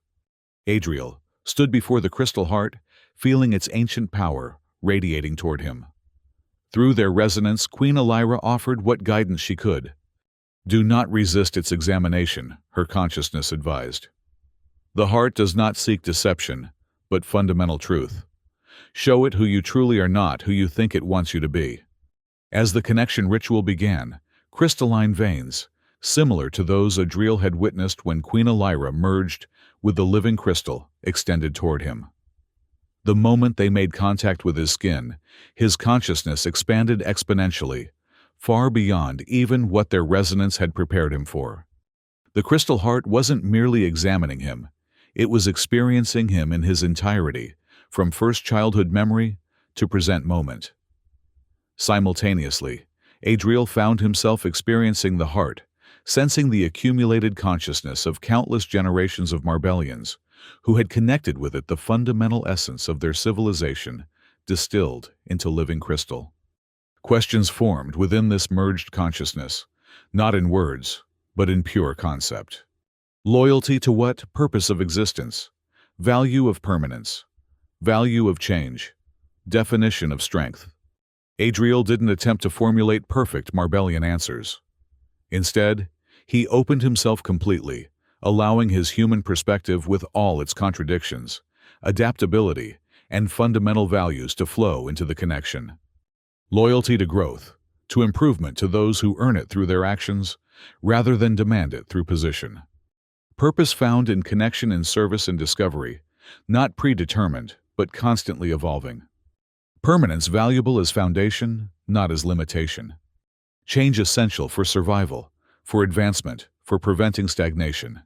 Adriel stood before the Crystal Heart, feeling its ancient power radiating toward him. Through their resonance, Queen Elira offered what guidance she could. "Do not resist its examination," her consciousness advised. "The heart does not seek deception, but fundamental truth. Show it who you truly are, not who you think it wants you to be." As the connection ritual began, crystalline veins, similar to those Adriel had witnessed when Queen Elira merged with the living crystal, extended toward him. The moment they made contact with his skin, his consciousness expanded exponentially, far beyond even what their resonance had prepared him for. The Crystal Heart wasn't merely examining him, it was experiencing him in his entirety, from first childhood memory to present moment. Simultaneously, Adriel found himself experiencing the heart, sensing the accumulated consciousness of countless generations of Marbellians, who had connected with it the fundamental essence of their civilization, distilled into living crystal. Questions formed within this merged consciousness, not in words, but in pure concept. Loyalty to what? Purpose of existence, value of permanence, value of change, definition of strength. Adriel didn't attempt to formulate perfect Marbellian answers. Instead, he opened himself completely, allowing his human perspective with all its contradictions, adaptability, and fundamental values to flow into the connection. Loyalty to growth, to improvement, to those who earn it through their actions, rather than demand it through position. Purpose found in connection, in service and discovery, not predetermined, but constantly evolving. Permanence valuable as foundation, not as limitation. Change essential for survival, for advancement, for preventing stagnation.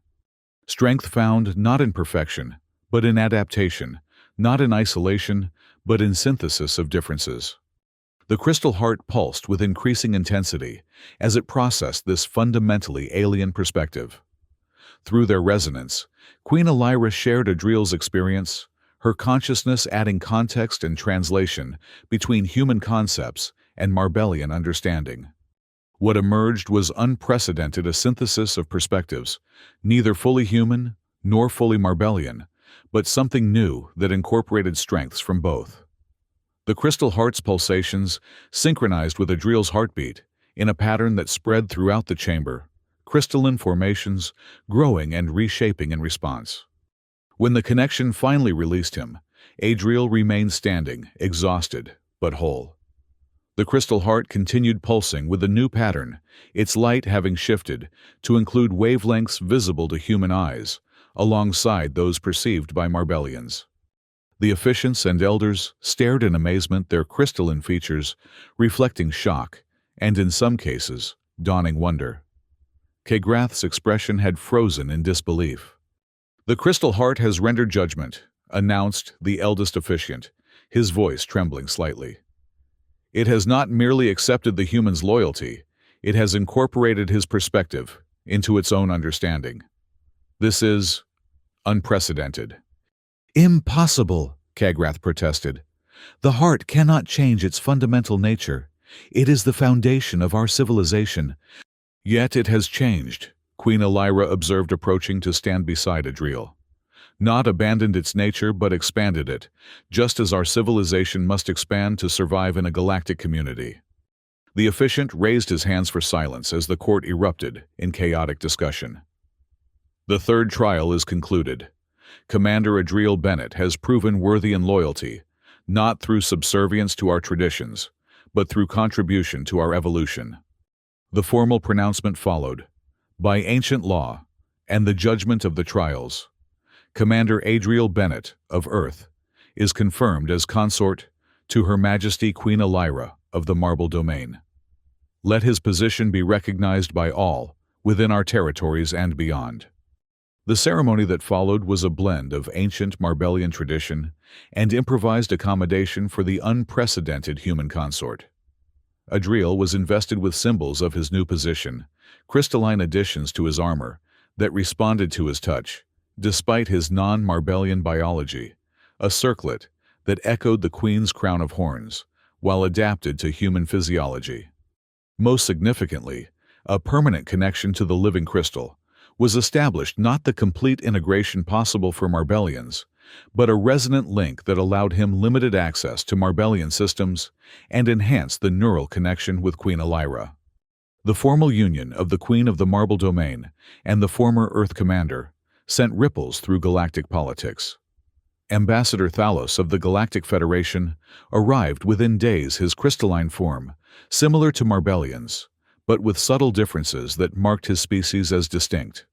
Strength found not in perfection, but in adaptation, not in isolation, but in synthesis of differences. The crystal heart pulsed with increasing intensity as it processed this fundamentally alien perspective. Through their resonance, Queen Elira shared Adriel's experience, her consciousness adding context and translation between human concepts and Marbellian understanding. What emerged was unprecedented, a synthesis of perspectives, neither fully human nor fully Marbellian, but something new that incorporated strengths from both. The crystal heart's pulsations synchronized with Adriel's heartbeat in a pattern that spread throughout the chamber, crystalline formations growing and reshaping in response. When the connection finally released him, Adriel remained standing, exhausted but whole. The crystal heart continued pulsing with a new pattern, its light having shifted to include wavelengths visible to human eyes, alongside those perceived by Marbellians. The officiants and elders stared in amazement, their crystalline features reflecting shock and, in some cases, dawning wonder. Kegrath's expression had frozen in disbelief. "The crystal heart has rendered judgment," announced the eldest officiant, his voice trembling slightly. "It has not merely accepted the human's loyalty, it has incorporated his perspective into its own understanding. This is unprecedented." "Impossible," Kegrath protested. "The heart cannot change its fundamental nature. It is the foundation of our civilization." "Yet it has changed," Queen Elira observed, approaching to stand beside Adriel. "Not abandoned its nature, but expanded it, just as our civilization must expand to survive in a galactic community." The officiant raised his hands for silence as the court erupted in chaotic discussion. "The third trial is concluded. Commander Adriel Bennett has proven worthy in loyalty, not through subservience to our traditions, but through contribution to our evolution." The formal pronouncement followed. "By ancient law and the judgment of the trials, Commander Adriel Bennett of Earth is confirmed as consort to Her Majesty Queen Elira of the Marble Domain. Let his position be recognized by all within our territories and beyond." The ceremony that followed was a blend of ancient Marbellian tradition and improvised accommodation for the unprecedented human consort. Adriel was invested with symbols of his new position, crystalline additions to his armor that responded to his touch, despite his non-Marbellian biology, a circlet that echoed the Queen's crown of horns, while adapted to human physiology. Most significantly, a permanent connection to the living crystal was established, not the complete integration possible for Marbellians, but a resonant link that allowed him limited access to Marbellian systems and enhanced the neural connection with Queen Elira. The formal union of the Queen of the Marble Domain and the former Earth Commander sent ripples through galactic politics. Ambassador Thalos of the Galactic Federation arrived within days, his crystalline form, similar to Marbellians, but with subtle differences that marked his species as distinct.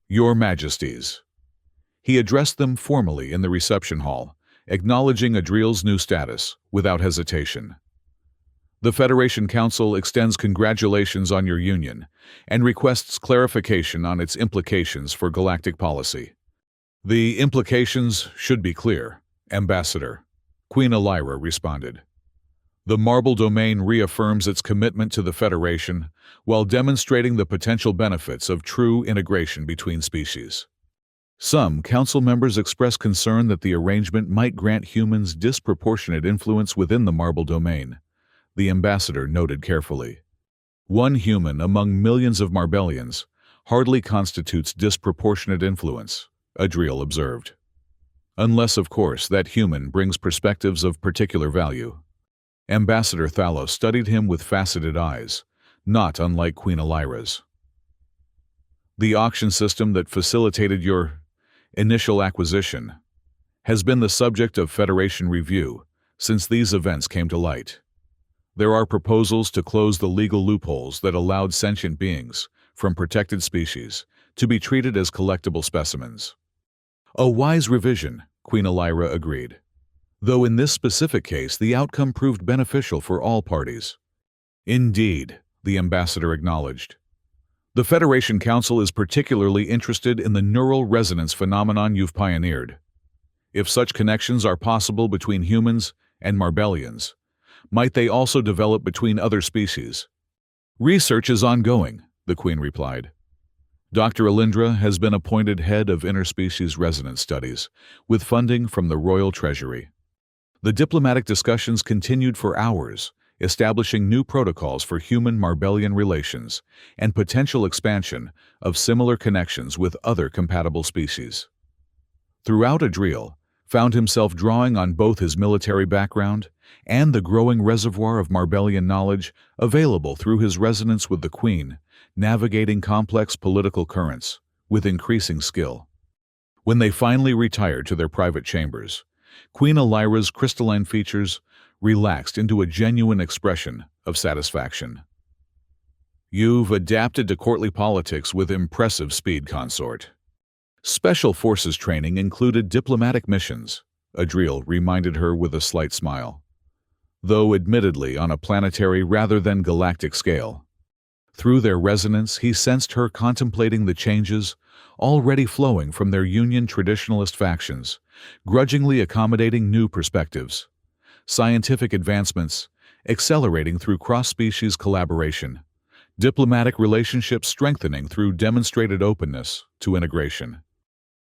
"Your Majesties." He addressed them formally in the reception hall, acknowledging Adriel's new status without hesitation. "The Federation Council extends congratulations on your union and requests clarification on its implications for galactic policy." "The implications should be clear, Ambassador," Queen Elira responded. "The Marble Domain reaffirms its commitment to the Federation while demonstrating the potential benefits of true integration between species." Some council members expressed concern that the arrangement might grant humans disproportionate influence within the Marble Domain, the ambassador noted carefully. "One human among millions of Marbellians hardly constitutes disproportionate influence," Adriel observed. "Unless, of course, that human brings perspectives of particular value." Ambassador Thalos studied him with faceted eyes, not unlike Queen Elira's. "The auction system that facilitated your initial acquisition has been the subject of Federation review since these events came to light. There are proposals to close the legal loopholes that allowed sentient beings from protected species to be treated as collectible specimens." "A wise revision," Queen Elira agreed. "Though in this specific case the outcome proved beneficial for all parties." "Indeed," the ambassador acknowledged. "The Federation Council is particularly interested in the neural resonance phenomenon you've pioneered. If such connections are possible between humans and Marbellians, might they also develop between other species? Research is ongoing, the Queen replied. Dr. Alindra has been appointed head of interspecies resonance studies, with funding from the Royal Treasury. The diplomatic discussions continued for hours, establishing new protocols for human-Marbellian relations and potential expansion of similar connections with other compatible species. Throughout, Adriel found himself drawing on both his military background and the growing reservoir of Marbellian knowledge available through his resonance with the Queen, navigating complex political currents with increasing skill. When they finally retired to their private chambers, Queen Elira's crystalline features relaxed into a genuine expression of satisfaction. "You've adapted to courtly politics with impressive speed, consort." Special Forces training included diplomatic missions, Adriel reminded her with a slight smile, though admittedly on a planetary rather than galactic scale. Through their resonance, he sensed her contemplating the changes already flowing from their Union traditionalist factions, grudgingly accommodating new perspectives. Scientific advancements, accelerating through cross-species collaboration, diplomatic relationships strengthening through demonstrated openness to integration.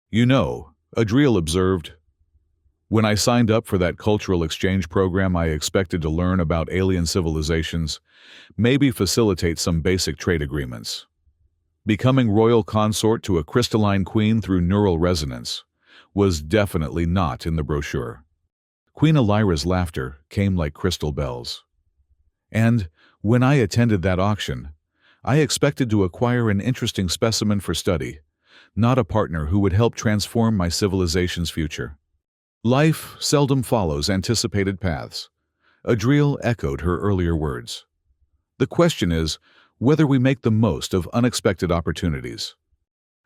"You know," Adriel observed, "when I signed up for that cultural exchange program, I expected to learn about alien civilizations, maybe facilitate some basic trade agreements. Becoming royal consort to a crystalline queen through neural resonance was definitely not in the brochure." Queen Elira's laughter came like crystal bells. "And when I attended that auction, I expected to acquire an interesting specimen for study, not a partner who would help transform my civilization's future." Life seldom follows anticipated paths. Adriel echoed her earlier words. The question is whether we make the most of unexpected opportunities.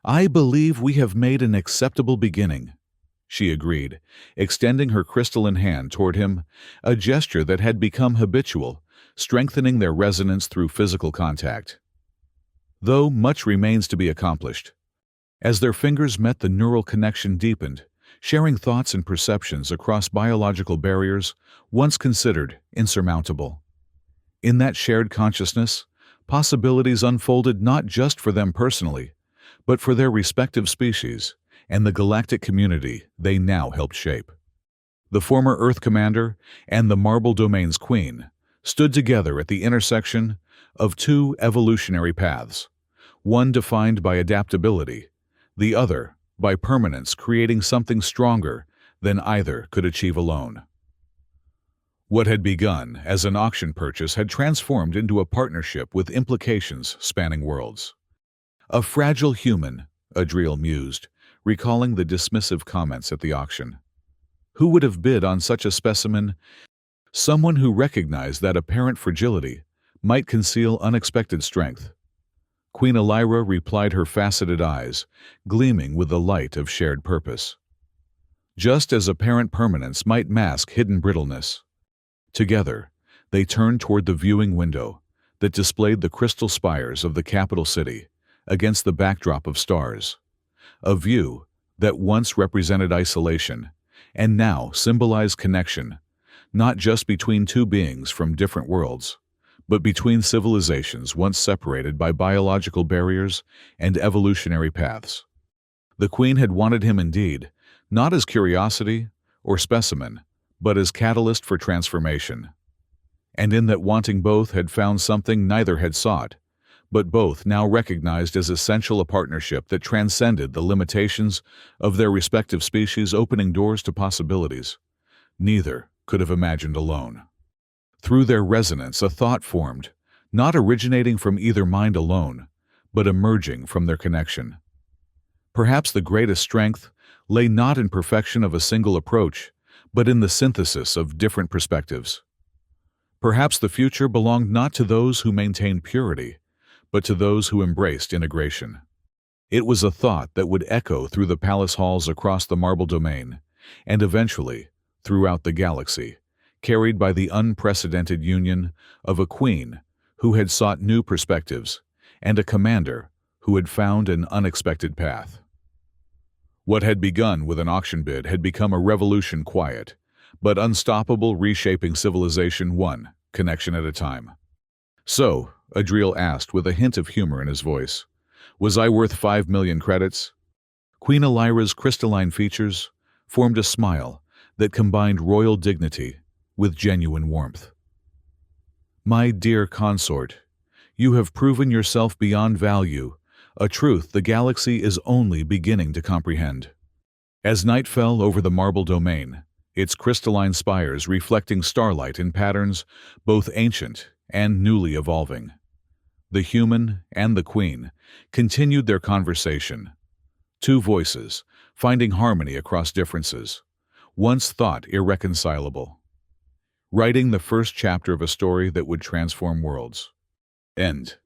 "I believe we have made an acceptable beginning," she agreed, extending her crystalline hand toward him, a gesture that had become habitual, strengthening their resonance through physical contact. Though much remains to be accomplished. As their fingers met, the neural connection deepened, sharing thoughts and perceptions across biological barriers once considered insurmountable. In that shared consciousness, possibilities unfolded not just for them personally, but for their respective species and the galactic community they now helped shape. The former Earth Commander and the Marble Domain's Queen stood together at the intersection of two evolutionary paths, one defined by adaptability, the other by permanence, creating something stronger than either could achieve alone. What had begun as an auction purchase had transformed into a partnership with implications spanning worlds. "A fragile human," Adriel mused, recalling the dismissive comments at the auction. Who would have bid on such a specimen? Someone who recognized that apparent fragility might conceal unexpected strength. Queen Elira replied, her faceted eyes gleaming with the light of shared purpose. Just as apparent permanence might mask hidden brittleness. Together, they turned toward the viewing window that displayed the crystal spires of the capital city against the backdrop of stars. A view that once represented isolation and now symbolized connection, not just between two beings from different worlds, but between civilizations once separated by biological barriers and evolutionary paths. The Queen had wanted him indeed, not as curiosity or specimen, but as catalyst for transformation. And in that wanting both had found something neither had sought, but both now recognized as essential, a partnership that transcended the limitations of their respective species, opening doors to possibilities neither could have imagined alone. Through their resonance, a thought formed, not originating from either mind alone, but emerging from their connection. Perhaps the greatest strength lay not in perfection of a single approach, but in the synthesis of different perspectives. Perhaps the future belonged not to those who maintained purity, but to those who embraced integration. It was a thought that would echo through the palace halls across the Marble Domain, and eventually throughout the galaxy, carried by the unprecedented union of a queen who had sought new perspectives and a commander who had found an unexpected path. What had begun with an auction bid had become a revolution, quiet, but unstoppable, reshaping civilization one connection at a time. So, Adriel asked with a hint of humor in his voice, was I worth 5 million credits? Queen Elira's crystalline features formed a smile that combined royal dignity with genuine warmth. My dear consort, you have proven yourself beyond value, a truth the galaxy is only beginning to comprehend. As night fell over the marble domain, its crystalline spires reflecting starlight in patterns both ancient and newly evolving, the human and the queen continued their conversation. Two voices, finding harmony across differences, once thought irreconcilable. Writing the first chapter of a story that would transform worlds. End.